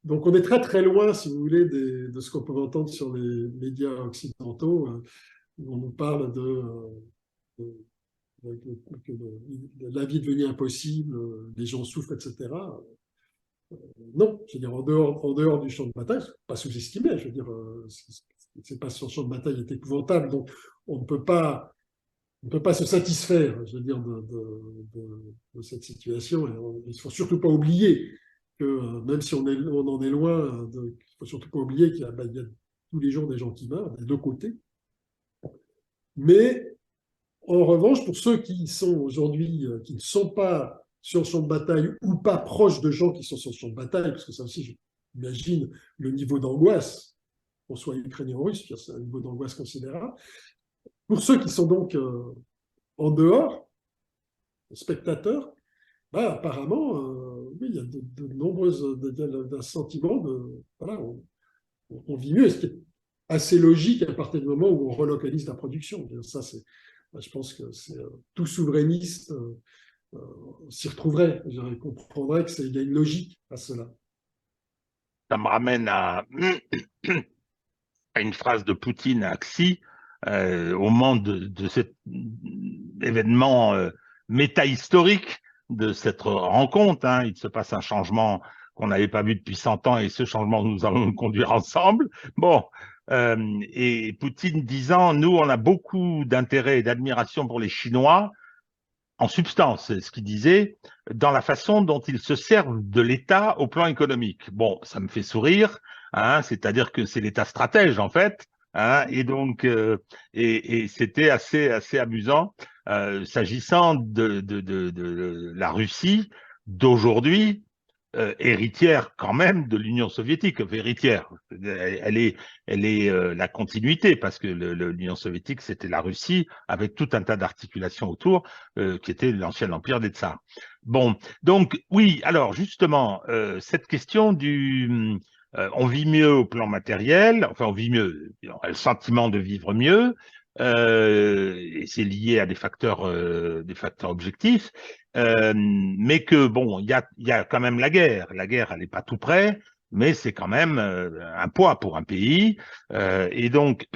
Donc, on est très, très loin, si vous voulez, de ce qu'on peut entendre sur les médias occidentaux, où on nous parle de que la vie est devenue impossible, les gens souffrent, etc. Non, je veux dire, en dehors du champ de bataille, pas sous-estimé, je veux dire, c'est pas sur le champ de bataille est épouvantable, donc on ne peut pas se satisfaire, je veux dire, de cette situation. Et il ne faut surtout pas oublier que même si on en est loin, il ne faut surtout pas oublier qu'il y a, ben, il y a tous les jours des gens qui meurent, des deux côtés. Mais en revanche, pour ceux qui sont aujourd'hui, qui ne sont pas sur le champ de bataille ou pas proches de gens qui sont sur le champ de bataille, parce que ça aussi, j'imagine le niveau d'angoisse, qu'on soit ukrainien ou russe, c'est un niveau d'angoisse considérable. Pour ceux qui sont donc en dehors, spectateurs, bah, apparemment, oui, il y a de nombreuses d'un sentiment de voilà, on vit mieux, ce qui est assez logique à partir du moment où on relocalise la production. Ça, je pense que c'est tout souverainiste s'y retrouverait. Je comprendrais qu'il y a une logique à cela. Ça me ramène à une phrase de Poutine à Xi, au moment de cet événement méta-historique, de cette rencontre. Hein. Il se passe un changement qu'on n'avait pas vu depuis 100 ans et ce changement, nous allons le conduire ensemble. Bon, et Poutine disant, nous, on a beaucoup d'intérêt et d'admiration pour les Chinois. en substance, c'est ce qu'il disait, dans la façon dont ils se servent de l'État au plan économique. Bon, ça me fait sourire, hein, c'est-à-dire que c'est l'État stratège, en fait, hein, et donc, et c'était assez amusant, s'agissant de la Russie d'aujourd'hui, héritière quand même de l'Union soviétique, héritière. Elle est la continuité parce que l'Union soviétique, c'était la Russie avec tout un tas d'articulations autour qui était l'ancien empire des tsars. Bon, donc oui, alors justement, cette question on vit mieux au plan matériel, enfin on vit mieux, on a le sentiment de vivre mieux, et c'est lié à des facteurs objectifs, mais que bon, il y a quand même la guerre. La guerre, elle n'est pas tout près, mais c'est quand même un poids pour un pays. Et donc,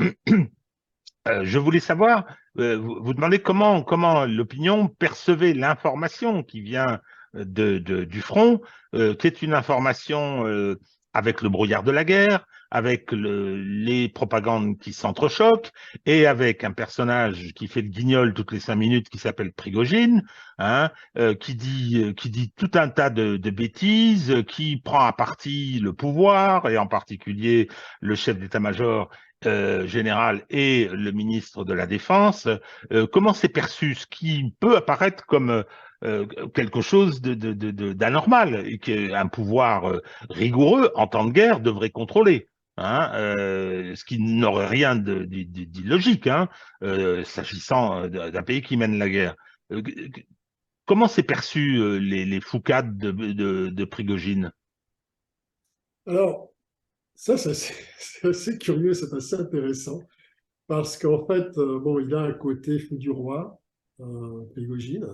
je voulais savoir, vous demandez comment l'opinion percevait l'information qui vient du front, qui est une information avec le brouillard de la guerre, avec les propagandes qui s'entrechoquent, et avec un personnage qui fait le guignol toutes les 5 minutes, qui s'appelle Prigogine, hein, qui dit tout un tas de bêtises, qui prend à partie le pouvoir, et en particulier le chef d'état-major général et le ministre de la Défense, comment c'est perçu, ce qui peut apparaître comme quelque chose d'anormal, et qu'un pouvoir rigoureux en temps de guerre devrait contrôler. Hein, ce qui n'aurait rien d'illogique, hein, s'agissant d'un pays qui mène la guerre. Comment c'est perçu les foucades de Prigogine? Alors, ça, c'est assez curieux, c'est assez intéressant, parce qu'en fait, bon, il a un côté fou du roi, Prigogine,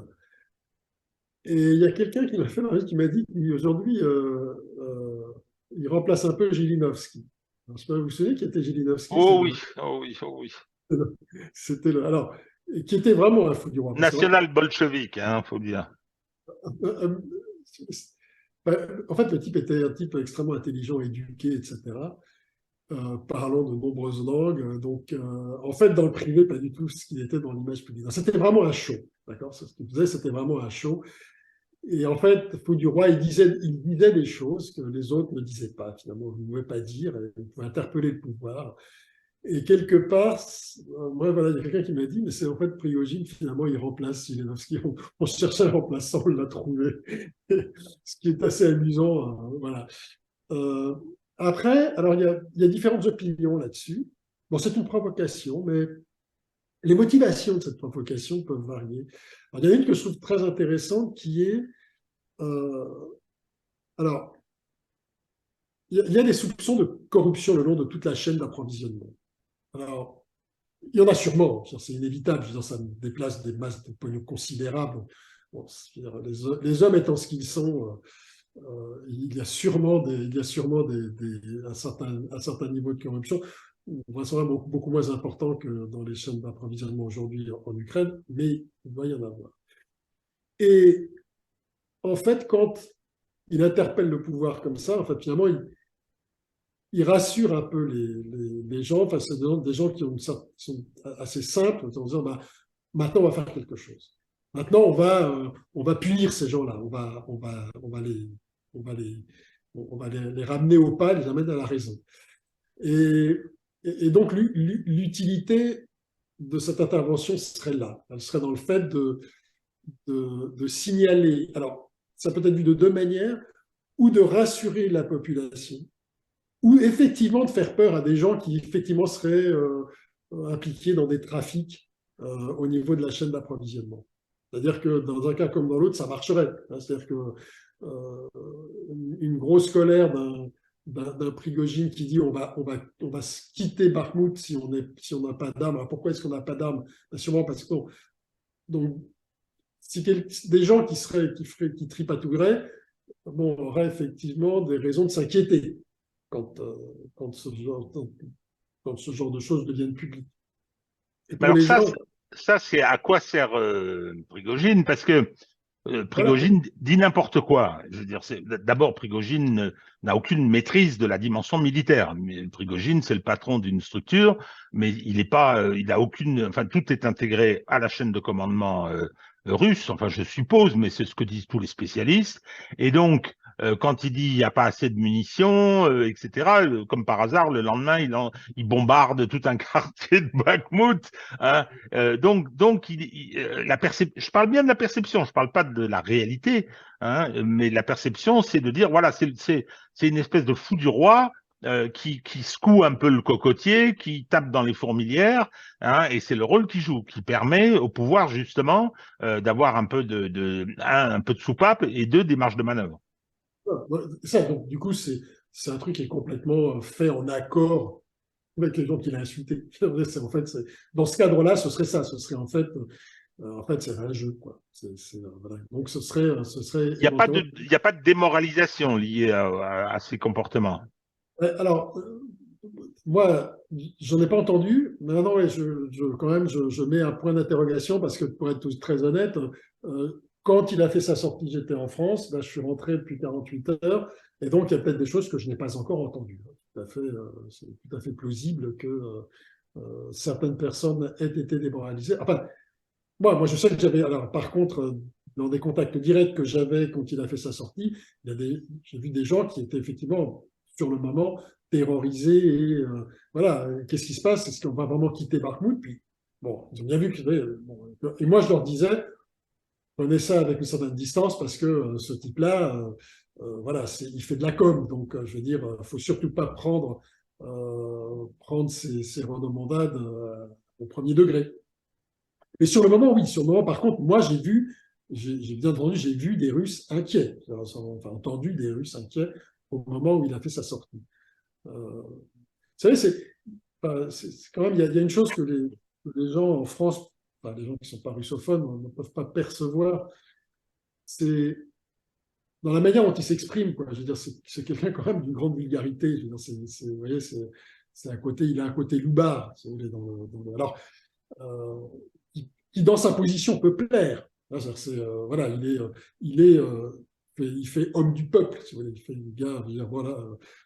et il y a quelqu'un qui m'a fait marrer, qui m'a dit qu'aujourd'hui, il remplace un peu Jirinovski. Alors, je sais pas, vous vous souvenez qui était Jirinovski? Oh oui, oh oui, oh oui. C'était alors, qui était vraiment un fou du roi. Parce que, National bolchevique, hein, faut dire. euh, en fait, le type était un type extrêmement intelligent, éduqué, etc., parlant de nombreuses langues. Donc, en fait, dans le privé, pas du tout ce qu'il était dans l'image publique. C'était vraiment un show, d'accord? Ce qu'il faisait, c'était vraiment un show. Et en fait, Fou du Roi, il disait des choses que les autres ne disaient pas, finalement. Il ne pouvait pas dire, il pouvait interpeller le pouvoir. Et quelque part, moi, voilà, il y a quelqu'un qui m'a dit, mais c'est en fait Prigogine, finalement, il remplace Zelensky. On cherchait un remplaçant, on l'a trouvé. Ce qui est assez amusant. Voilà. Euh, Après, alors il y a différentes opinions là-dessus. Bon, c'est une provocation, mais les motivations de cette provocation peuvent varier. Alors, il y en a une que je trouve très intéressante qui est, euh, alors, il y a des soupçons de corruption le long de toute la chaîne d'approvisionnement. Alors, il y en a sûrement, c'est inévitable, je veux dire, ça déplace des masses de pognon considérables. Bon, les hommes étant ce qu'ils sont, il y a sûrement, un certain niveau de corruption, vraisemblablement beaucoup moins important que dans les chaînes d'approvisionnement aujourd'hui en Ukraine, mais il doit y en avoir. Et en fait, quand il interpelle le pouvoir comme ça, en fait, finalement, il rassure un peu les gens, enfin, c'est des gens qui sont assez simples, en disant, bah, maintenant, on va faire quelque chose. Maintenant, on va punir ces gens-là, on va les ramener au pas, les amener à la raison. Et donc, l'utilité de cette intervention serait là. Elle serait dans le fait de signaler, alors, ça peut être vu de deux manières, ou de rassurer la population, ou effectivement de faire peur à des gens qui effectivement seraient impliqués dans des trafics au niveau de la chaîne d'approvisionnement. C'est-à-dire que dans un cas comme dans l'autre, ça marcherait. C'est-à-dire que une grosse colère d'un Prigogine qui dit on va quitter Bakhmout si on n'a pas d'armes. Alors pourquoi est-ce qu'on n'a pas d'armes? Sûrement parce que donc, si des gens qui tripatouilleraient, bon, auraient effectivement des raisons de s'inquiéter quand, quand, ce genre, quand ce genre de choses deviennent publiques. Et Mais pour alors les ça, gens, c'est à quoi sert Prigogine? Parce que Voilà. Prigojine dit n'importe quoi. Je veux dire, d'abord, Prigojine n'a aucune maîtrise de la dimension militaire. Mais Prigojine, c'est le patron d'une structure, mais il est pas, il a aucune, enfin, tout est intégré à la chaîne de commandement russe. Enfin, je suppose, mais c'est ce que disent tous les spécialistes. Et donc, quand il dit il n'y a pas assez de munitions, etc., comme par hasard, le lendemain, il bombarde tout un quartier de Bakhmut. Hein. Donc je parle bien de la perception, je parle pas de la réalité, hein, mais la perception, c'est de dire, voilà, c'est une espèce de fou du roi qui secoue un peu le cocotier, qui tape dans les fourmilières, hein, et c'est le rôle qu'il joue, qui permet au pouvoir justement d'avoir un peu un peu de soupape et des marges de manœuvre. Voilà. Ça, donc, du coup, c'est un truc qui est complètement fait en accord avec les gens qu'il a insultés. En fait, dans ce cadre-là, ce serait ça. Ce serait en fait, c'est un jeu, quoi. Voilà. Donc, ce serait éventuellement. Il y a pas de démoralisation liée à ces comportements. Alors, moi, j'en ai pas entendu. Mais maintenant, ouais, quand même, je mets un point d'interrogation parce que, pour être très honnête, quand il a fait sa sortie, j'étais en France. Là, je suis rentré depuis 48 heures. Et donc, il y a peut-être des choses que je n'ai pas encore entendues. C'est tout à fait plausible que certaines personnes aient été démoralisées. Enfin, moi, je sais que j'avais. Alors, par contre, dans des contacts directs que j'avais quand il a fait sa sortie, j'ai vu des gens qui étaient effectivement, sur le moment, terrorisés. Et voilà, qu'est-ce qui se passe? Est-ce qu'on va vraiment quitter Bakhmut? Puis, bon, ils ont bien vu que. Bon, et moi, je leur disais, prenez ça avec une certaine distance parce que ce type-là, voilà, il fait de la com. Donc, je veux dire, il ne faut surtout pas prendre ces rodomontades au premier degré. Mais sur le moment, oui. Sur le moment, par contre, moi, j'ai bien entendu, j'ai vu des Russes inquiets. Enfin, entendu des Russes inquiets au moment où il a fait sa sortie. Vous savez, c'est quand même, il y a une chose que les gens en France, enfin, les gens qui ne sont pas russophones, ne peuvent pas percevoir, c'est dans la manière dont il s'exprime, quoi. Je veux dire, c'est quelqu'un quand même d'une grande vulgarité. Je veux dire, vous voyez, c'est un côté, il a un côté loupard, si vous voulez, alors, euh, qui, dans sa position, peut plaire. Voilà, il fait homme du peuple, si vous voulez. Il fait le gars, dire, voilà,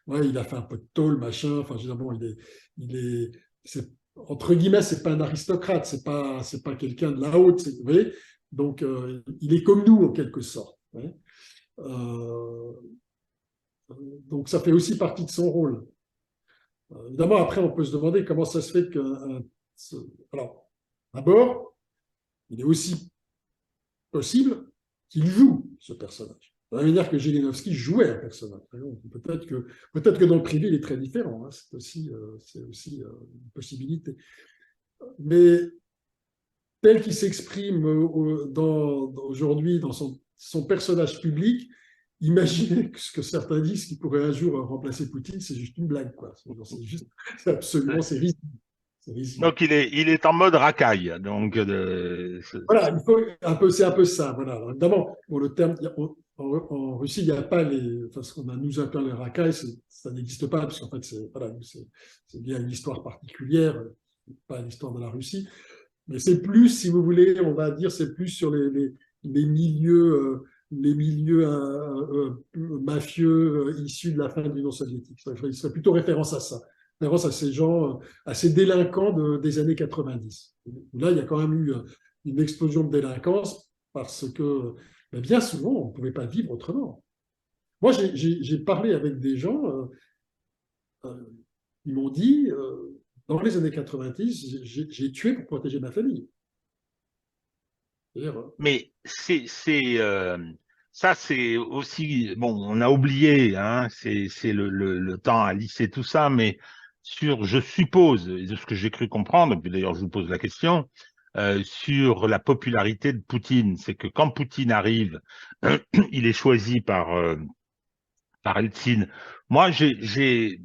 ouais, il a fait un peu de tôle, machin. Enfin, je veux dire, bon, entre guillemets, c'est pas un aristocrate, c'est pas quelqu'un de la haute, vous voyez. Donc, il est comme nous, en quelque sorte. Ouais. Euh, donc, ça fait aussi partie de son rôle. Évidemment, après, on peut se demander comment ça se fait que. Alors, d'abord, il est aussi possible qu'il joue ce personnage. De la manière que Jelinovski jouait un personnage. Peut-être que dans le privé, il est très différent. Hein. C'est aussi une possibilité. Mais tel qu'il s'exprime aujourd'hui dans son personnage public, imaginez que ce que certains disent qu'il pourrait un jour remplacer Poutine, c'est juste une blague. Quoi. C'est absolument, c'est risible. Donc il est en mode racaille. Donc Voilà, c'est un peu ça. Voilà. Alors, évidemment, bon, le terme, en Russie, il n'y a pas enfin, ce qu'on a nous appelé les racailles, ça n'existe pas, parce qu'en fait, c'est bien une histoire particulière, pas l'histoire de la Russie. Mais c'est plus, si vous voulez, on va dire, c'est plus sur les milieux mafieux issus de la fin de l'Union soviétique. Il serait plutôt référence à ça, référence à ces gens, à ces délinquants des années 90. Là, il y a quand même eu une explosion de délinquance parce que bien souvent, on ne pouvait pas vivre autrement. Moi, j'ai parlé avec des gens, ils m'ont dit, dans les années 90, j'ai tué pour protéger ma famille. mais ça, c'est aussi, bon, on a oublié, hein, c'est le temps à lisser tout ça, mais je suppose, et de ce que j'ai cru comprendre, et puis d'ailleurs je vous pose la question, sur la popularité de Poutine, c'est que quand Poutine arrive, il est choisi par Eltsine. Moi, j'ai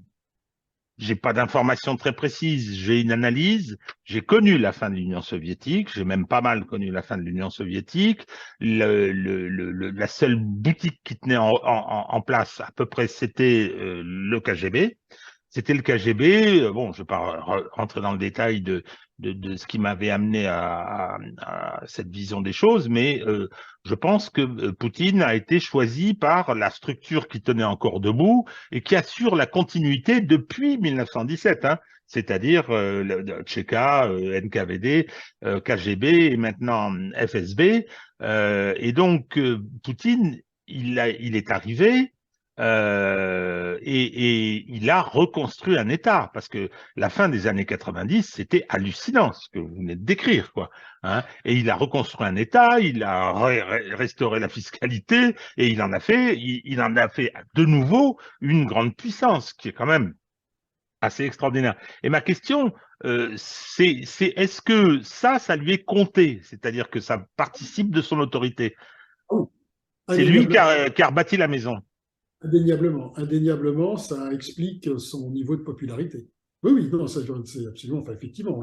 pas d'informations très précises. J'ai une analyse. J'ai connu la fin de l'Union soviétique. J'ai même pas mal connu la fin de l'Union soviétique. La seule boutique qui tenait en place à peu près, c'était le KGB. c'était le KGB. Bon, je ne vais pas rentrer dans le détail de ce qui m'avait amené à cette vision des choses, mais je pense que Poutine a été choisi par la structure qui tenait encore debout et qui assure la continuité depuis 1917, hein, c'est-à-dire le Tchéka, NKVD, KGB et maintenant FSB. Et donc, Poutine, il est arrivé et il a reconstruit un État, parce que la fin des années 90, c'était hallucinant ce que vous venez de décrire, quoi. Hein. Et il a reconstruit un État, il a restauré la fiscalité, et il en a fait de nouveau une grande puissance, qui est quand même assez extraordinaire. Et ma question, est-ce que ça lui est compté, c'est-à-dire que ça participe de son autorité? Oh, C'est lui indéniable, qui a rebâti la maison. indéniablement, indéniablement, ça explique son niveau de popularité. Oui, oui, non, c'est absolument, enfin, effectivement,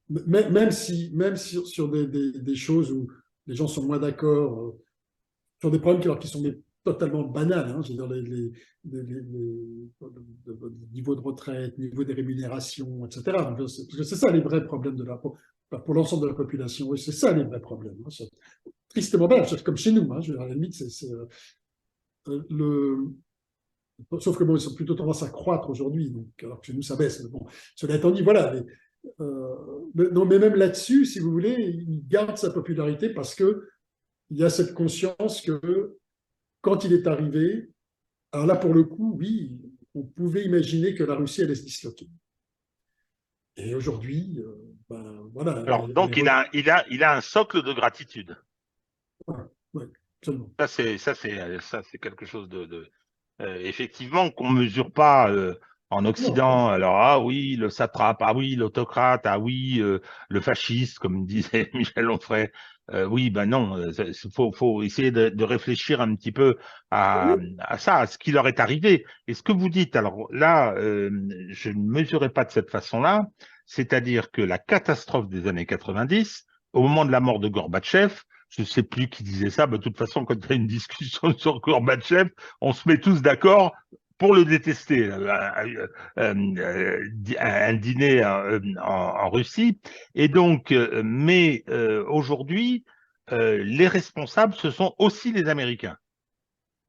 même si sur des choses où les gens sont moins d'accord, sur des problèmes qui sont totalement banals, hein, je veux dire, le niveau de retraite, niveau des rémunérations, etc. Parce que c'est ça les vrais problèmes pour l'ensemble de la population. Oui, c'est ça les vrais problèmes. Hein. Tristement bien, comme chez nous. Hein, je veux dire, à la limite, le, sauf que bon, ils ont plutôt tendance à croître aujourd'hui, donc, alors que chez nous, ça baisse. Mais bon, cela étant dit, voilà. Non, mais même là-dessus, si vous voulez, il garde sa popularité parce que il y a cette conscience que quand il est arrivé, alors là, pour le coup, oui, on pouvait imaginer que la Russie allait se disloquer. Et aujourd'hui, ben, voilà, Alors, donc, il a un socle de gratitude. ouais, ouais, absolument. Ça, c'est quelque chose effectivement, qu'on ne mesure pas en Non, Occident. Alors, ah oui, le satrape, ah oui, l'autocrate, ah oui, le fasciste, comme disait Michel Onfray. Oui, ben non, faut essayer de réfléchir un petit peu à ça, à ce qui leur est arrivé. Et ce que vous dites, alors là, je ne mesurais pas de cette façon-là, c'est-à-dire que la catastrophe des années 90, au moment de la mort de Gorbatchev, je ne sais plus qui disait ça, mais de toute façon, quand il y a une discussion sur Gorbatchev, on se met tous d'accord pour le détester. Un dîner en Russie. Et donc, mais aujourd'hui, les responsables, ce sont aussi les Américains.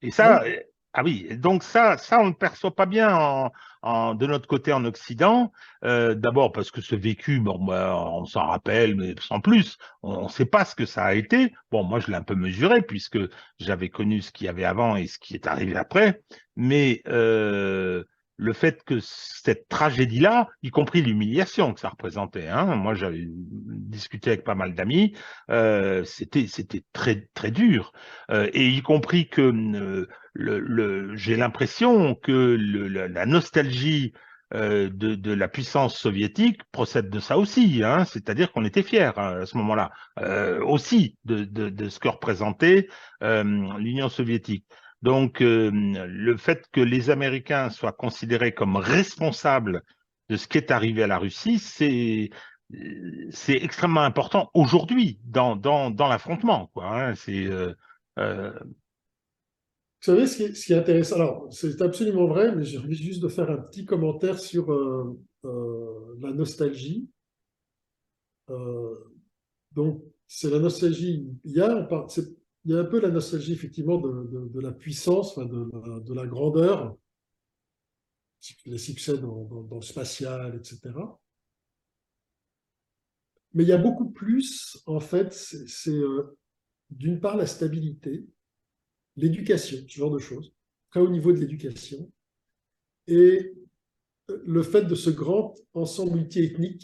Et ah ça, oui, ah oui, donc ça, on ne le perçoit pas bien de notre côté en Occident. D'abord parce que ce vécu, bon, bah, on s'en rappelle, mais sans plus. On ne sait pas ce que ça a été. Bon, moi, je l'ai un peu mesuré puisque j'avais connu ce qu'il y avait avant et ce qui est arrivé après. Mais le fait que cette tragédie-là, y compris l'humiliation que ça représentait, hein, moi, j'avais discuté avec pas mal d'amis, c'était très, très dur. Et y compris que j'ai l'impression que la nostalgie de la puissance soviétique procède de ça aussi, hein, c'est-à-dire qu'on était fiers hein, à ce moment-là aussi de ce que représentait l'Union soviétique. Donc, le fait que les Américains soient considérés comme responsables de ce qui est arrivé à la Russie, c'est extrêmement important aujourd'hui dans l'affrontement, quoi. Hein, euh, vous savez, ce qui est intéressant, alors c'est absolument vrai, mais j'ai envie juste de faire un petit commentaire sur la nostalgie. Euh, donc, c'est la nostalgie, il y a un peu la nostalgie effectivement de la puissance, enfin, de la grandeur, les succès dans le spatial, etc. Mais il y a beaucoup plus, en fait, d'une part la stabilité, l'éducation, ce genre de choses, très haut niveau de l'éducation, et le fait de ce grand ensemble multiethnique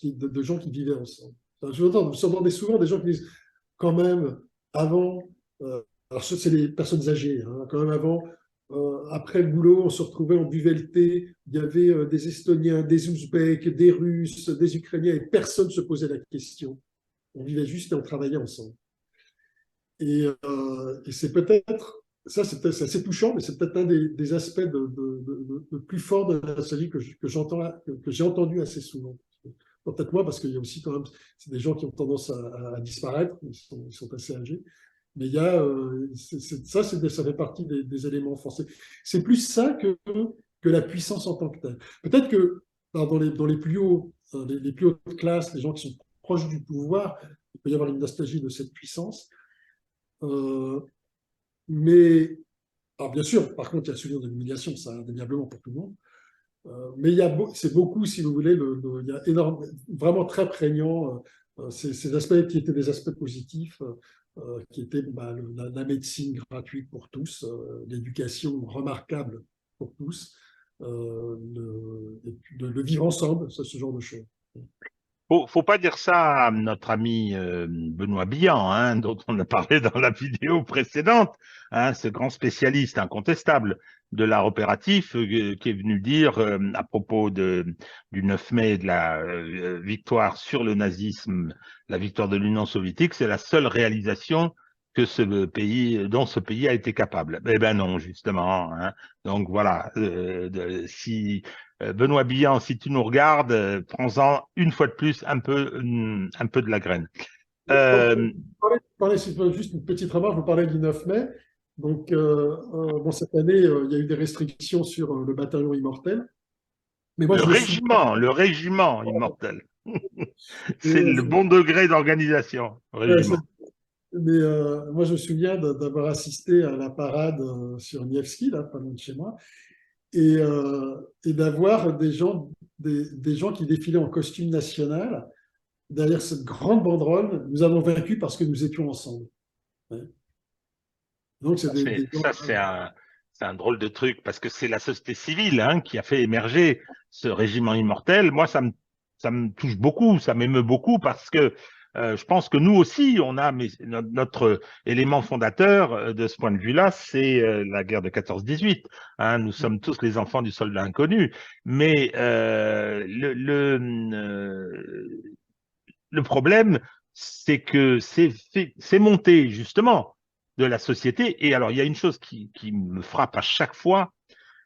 de gens qui vivaient ensemble. Enfin, vous entendez souvent des gens qui disent, quand même, avant, alors c'est les personnes âgées, hein, quand même avant, après le boulot, on se retrouvait, on buvait le thé, il y avait des Estoniens, des Ouzbeks, des Russes, des Ukrainiens, et personne ne se posait la question. On vivait juste et on travaillait ensemble. Et c'est peut-être, ça c'est assez touchant, mais c'est peut-être un des aspects de plus fort de la nostalgie que j'ai entendu assez souvent. Peut-être moi, parce qu'il y a aussi quand même, c'est des gens qui ont tendance à disparaître, ils sont assez âgés. Mais il y a, ça fait partie des éléments forcés. C'est plus ça que la puissance en tant que telle. Peut-être que dans les plus hauts, les plus hautes classes, les gens qui sont proches du pouvoir, il peut y avoir une nostalgie de cette puissance. Euh, mais, alors bien sûr, par contre, il y a le souvenir de l'humiliation, ça indéniablement pour tout le monde. Mais c'est beaucoup, si vous voulez, il y a vraiment très prégnant ces aspects qui étaient des aspects positifs, qui étaient la médecine gratuite pour tous, l'éducation remarquable pour tous, le vivre ensemble, ce genre de choses. Faut pas dire ça à notre ami Benoît Billan, hein, dont on a parlé dans la vidéo précédente, hein, ce grand spécialiste incontestable de l'art opératif qui est venu dire à propos du 9 mai de la victoire sur le nazisme, la victoire de l'Union soviétique, c'est la seule réalisation que dont ce pays a été capable. Eh ben non, justement. Hein. Donc voilà, si Benoît Billan, si tu nous regardes, prends-en une fois de plus un peu de la graine. Euh, Juste une petite remarque, vous parlez du 9 mai. Donc, bon, cette année, il y a eu des restrictions sur le bataillon immortel. Mais moi, je me souviens, le régiment immortel. et, C'est le bon degré d'organisation, ouais, régiment. mais moi, je me souviens d'avoir assisté à la parade sur Nevski, là, pas loin de chez moi, et d'avoir des gens qui défilaient en costume national derrière cette grande banderole. Nous avons vaincu parce que nous étions ensemble. Ouais. Donc, c'est des gens. Ça, c'est un drôle de truc parce que c'est la société civile hein, qui a fait émerger ce régiment immortel. Moi, ça me touche beaucoup, ça m'émeut beaucoup parce que je pense que nous aussi, on a notre élément fondateur de ce point de vue-là, c'est la guerre de 14-18. Hein, nous sommes tous les enfants du soldat inconnu. Mais le problème, c'est que c'est monté justement de la société. Et alors, il y a une chose qui me frappe à chaque fois,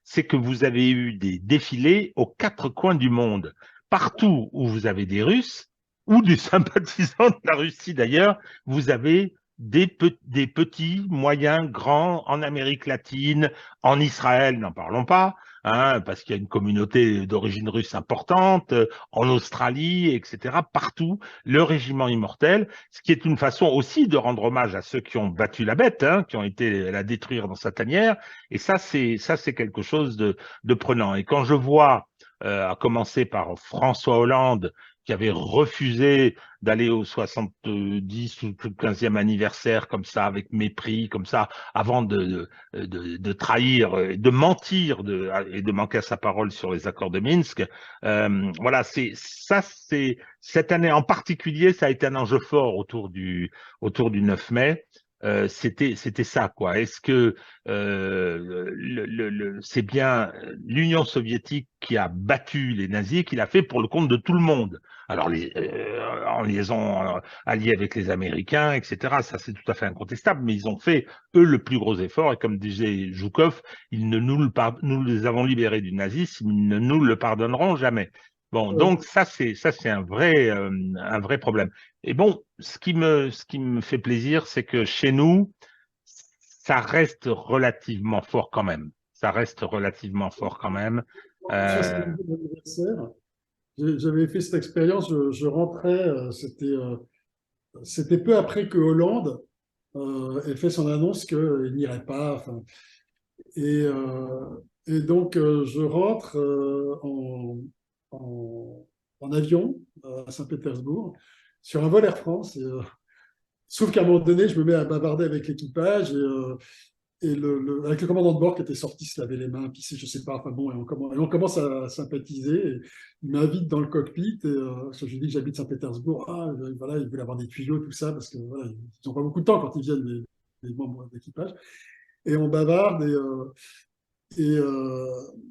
c'est que vous avez eu des défilés aux quatre coins du monde. Partout où vous avez des Russes ou des sympathisants de la Russie d'ailleurs, vous avez des petits, moyens, grands en Amérique latine, en Israël, n'en parlons pas, hein, parce qu'il y a une communauté d'origine russe importante, en Australie, etc. Partout, le régiment immortel, ce qui est une façon aussi de rendre hommage à ceux qui ont battu la bête, hein, qui ont été la détruire dans sa tanière, et ça, c'est quelque chose de prenant. Et quand je vois, à commencer par François Hollande, qui avait refusé d'aller au 70 ou 15e anniversaire comme ça, avec mépris, comme ça, avant de trahir, de mentir et de manquer à sa parole sur les accords de Minsk. Voilà, cette année en particulier, ça a été un enjeu fort autour du 9 mai. C'était ça, quoi. Est-ce que c'est bien l'Union soviétique qui a battu les nazis, qui l'a fait pour le compte de tout le monde? Alors, en liaison alliée avec les Américains, etc., ça c'est tout à fait incontestable, mais ils ont fait, eux, le plus gros effort, et comme disait Zhukov, nous les avons libérés du nazisme, ils ne nous le pardonneront jamais. Bon, donc ça c'est un vrai problème. Et bon, ce qui me fait plaisir, c'est que chez nous, ça reste relativement fort quand même. Ça reste relativement fort quand même. Au Euh, 70e anniversaire, j'avais fait cette expérience, je rentrais, c'était peu après que Hollande ait fait son annonce qu'il n'irait pas. Enfin, et donc, je rentre en, en avion à Saint-Pétersbourg sur un vol Air France. Sauf qu'à un moment donné, je me mets à bavarder avec l'équipage avec le commandant de bord qui était sorti se laver les mains, pisser, je sais pas, enfin bon, et on commence à sympathiser. Et il m'invite dans le cockpit, je lui dis que j'habite Saint-Pétersbourg. Ah, voilà, il voulait avoir des tuyaux, tout ça, parce que voilà, ils n'ont pas beaucoup de temps quand ils viennent, les membres d'équipage. Et on bavarde,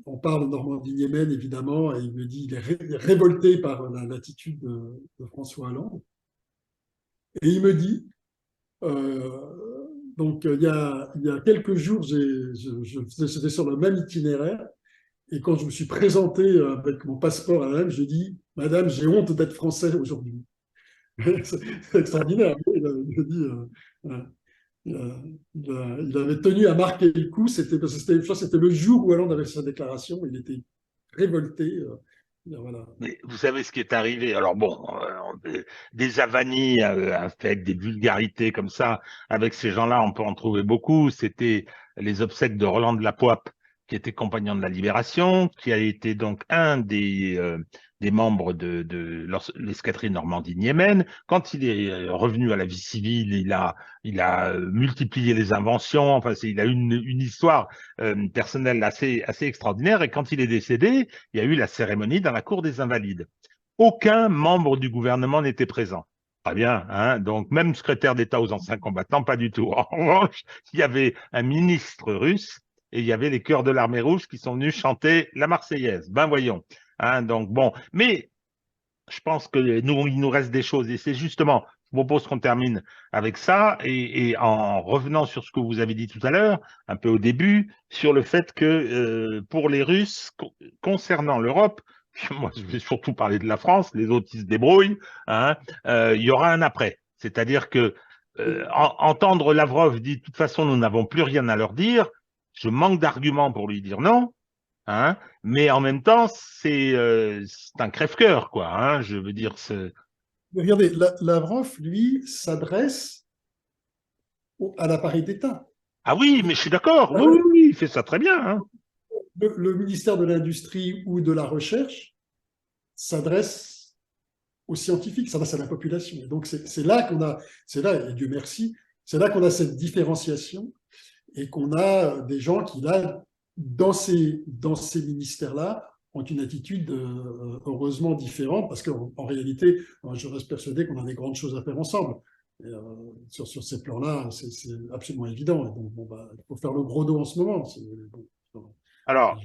on parle de Normandie-Yémen, évidemment, et il me dit, il est révolté par l'attitude de François Hollande. Et il me dit, donc il y a quelques jours, j'étais sur le même itinéraire, et quand je me suis présenté avec mon passeport à la dame, je dis, Madame, j'ai honte d'être français aujourd'hui. C'est extraordinaire. Il me dit, voilà. il avait tenu à marquer le coup. Parce que je crois que c'était le jour où Hollande avait fait sa déclaration. Il était révolté. Voilà. Mais vous savez ce qui est arrivé? Alors bon, des avanies avec des vulgarités comme ça, avec ces gens-là, on peut en trouver beaucoup. C'était les obsèques de Roland de la Poyape, qui était compagnon de la Libération, qui a été donc un des membres de l'escadrille Normandie-Niemen. Quand il est revenu à la vie civile, il a multiplié les inventions. Enfin, il a une histoire personnelle assez extraordinaire. Et quand il est décédé, il y a eu la cérémonie dans la cour des Invalides. Aucun membre du gouvernement n'était présent. Très bien, hein, donc même secrétaire d'État aux anciens combattants, pas du tout. En revanche, il y avait un ministre russe et il y avait les chœurs de l'armée rouge qui sont venus chanter la Marseillaise. Ben voyons. Hein, donc bon, mais je pense que nous, il nous reste des choses et c'est justement, je vous propose qu'on termine avec ça et en revenant sur ce que vous avez dit tout à l'heure, un peu au début, sur le fait que pour les Russes, concernant l'Europe, moi je vais surtout parler de la France, les autres ils se débrouillent, hein, il y aura un après. C'est-à-dire que entendre Lavrov dire de toute façon nous n'avons plus rien à leur dire, je manque d'arguments pour lui dire non. Hein, mais en même temps, c'est un crève-cœur, quoi. Hein, je veux dire, Regardez, Lavrov, lui, s'adresse à l'appareil d'État. ah oui, mais je suis d'accord. Oui, oui, oui, il fait ça très bien. Hein. Le ministère de l'Industrie ou de la Recherche s'adresse aux scientifiques, s'adresse à la population. Et donc, c'est là qu'on a, c'est là, et Dieu merci, c'est là qu'on a cette différenciation et qu'on a des gens qui, là, dans ces ministères-là, ont une attitude heureusement différente, parce qu'en réalité, je reste persuadé qu'on a des grandes choses à faire ensemble. Et, sur ces plans-là, c'est absolument évident. Et donc, bon, bah, il faut faire le gros dos en ce moment. Bon, Alors,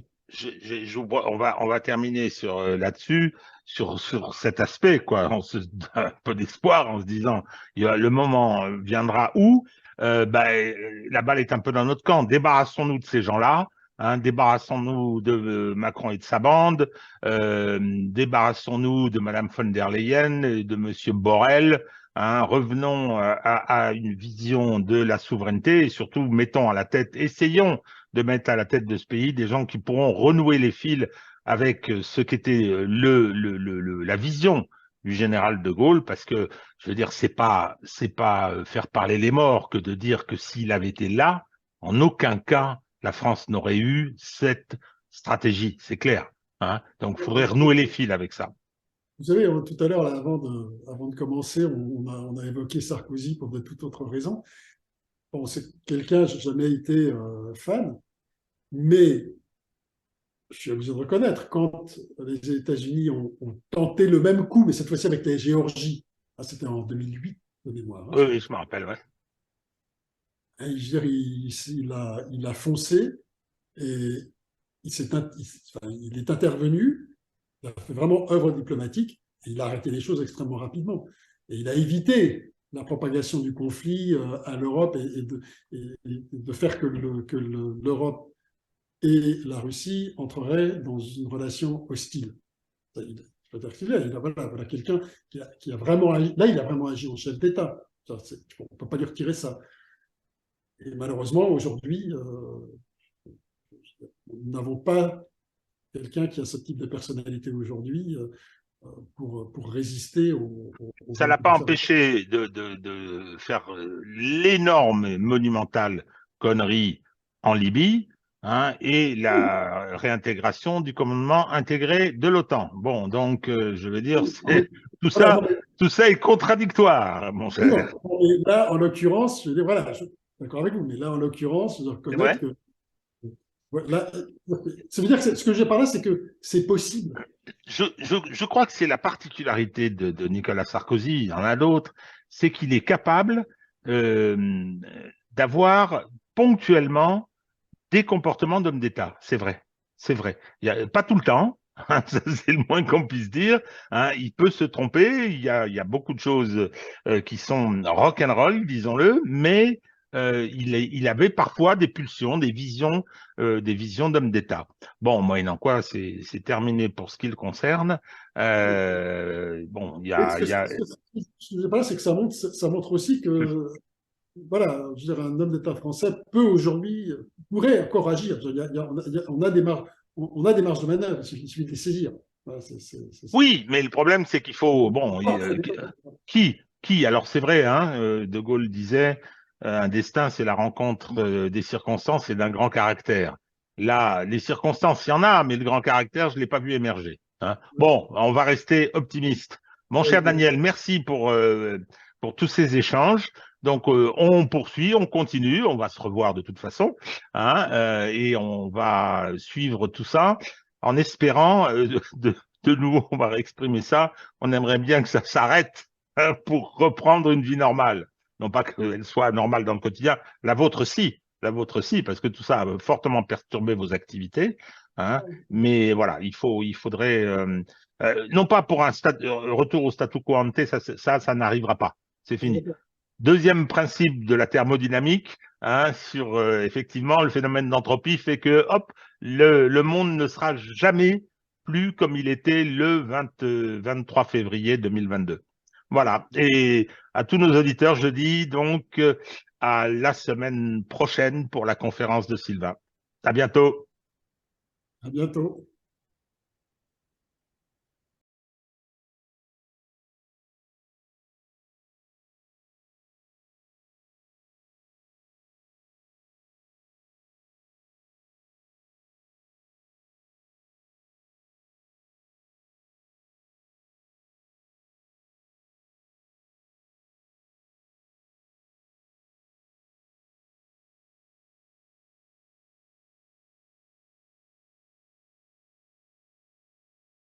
on va terminer sur là-dessus, sur cet aspect, quoi. On se donne un peu d'espoir en se disant, le moment viendra où la balle est un peu dans notre camp. Débarrassons-nous de ces gens-là. Hein, débarrassons-nous de Macron et de sa bande, débarrassons-nous de Madame von der Leyen et de Monsieur Borrell, hein, revenons à une vision de la souveraineté et surtout mettons à la tête, essayons de mettre à la tête de ce pays des gens qui pourront renouer les fils avec ce qu'était la vision du général de Gaulle, parce que, je veux dire, c'est pas faire parler les morts que de dire que s'il avait été là, en aucun cas, la France n'aurait eu cette stratégie, c'est clair. Hein. Donc, il faudrait renouer les fils avec ça. vous savez, tout à l'heure, là, avant de commencer, on a évoqué Sarkozy pour de toute autre raison. Bon, c'est quelqu'un, je n'ai jamais été fan, mais je suis obligé de reconnaître, quand les États-Unis ont tenté le même coup, mais cette fois-ci avec la Géorgie, c'était en 2008 de mémoire, hein, Oui, oui, je me rappelle, ouais. et je veux dire, il a foncé et il est intervenu, il a fait vraiment œuvre diplomatique et il a arrêté les choses extrêmement rapidement. Et il a évité la propagation du conflit à l'Europe et de faire que l'Europe et la Russie entreraient dans une relation hostile. Voilà quelqu'un qui a vraiment agi, là, il a vraiment agi en chef d'État. On ne peut pas lui retirer ça. Et malheureusement, aujourd'hui, nous n'avons pas quelqu'un qui a ce type de personnalité aujourd'hui pour résister aux Ça l'a pas adversaires. empêché de faire l'énorme monumentale connerie en Libye, hein, et la réintégration du commandement intégré de l'OTAN. Bon, donc je veux dire, tout Voilà, ça, non, mais, tout ça est contradictoire, mon cher. non, mais là, en l'occurrence, je veux dire, voilà, je suis d'accord avec vous, mais là, en l'occurrence, je dois C'est reconnaître vrai? que voilà, ça veut dire que ce que j'ai par là, c'est que c'est possible. Je crois que c'est la particularité de Nicolas Sarkozy, il y en a d'autres, c'est qu'il est capable euh, d'avoir ponctuellement des comportements d'homme d'État. C'est vrai. C'est vrai. Pas tout le temps. Hein, c'est le moins qu'on puisse dire. Hein, il peut se tromper. Il y a beaucoup de choses qui sont rock'n'roll, disons-le, mais il avait parfois des pulsions, des visions d'homme d'État. Bon, moyennant quoi, c'est terminé pour ce qui le concerne. Bon, il y Oui, a, il y a ce que je sais pas, c'est que ça montre aussi que voilà, je veux dire, un homme d'État français peut aujourd'hui, pourrait encore agir. On a des marges, on a des marges de manœuvre, il suffit de les saisir. Voilà, c'est ça. Oui, mais le problème, c'est qu'il faut, bon, qui? Alors c'est vrai, hein, De Gaulle disait, un destin, c'est la rencontre des circonstances et d'un grand caractère. Là, les circonstances, il y en a, mais le grand caractère, je ne l'ai pas vu émerger. Hein. Bon, on va rester optimiste. Mon cher Daniel, merci pour tous ces échanges. Donc, on poursuit, on continue, on va se revoir de toute façon, hein, et on va suivre tout ça en espérant de nouveau, on va exprimer ça, on aimerait bien que ça s'arrête pour reprendre une vie normale. Non pas qu'elle soit normale dans le quotidien, la vôtre si, parce que tout ça a fortement perturbé vos activités. Hein, mais voilà, il faudrait, non pas pour un retour au statu quo ante, ça n'arrivera pas, c'est fini. Deuxième principe de la thermodynamique, hein, sur effectivement le phénomène d'entropie fait que hop, le monde ne sera jamais plus comme il était le 23 février 2022. Voilà. Et à tous nos auditeurs, je dis donc à la semaine prochaine pour la conférence de Sylvain. À bientôt. À bientôt.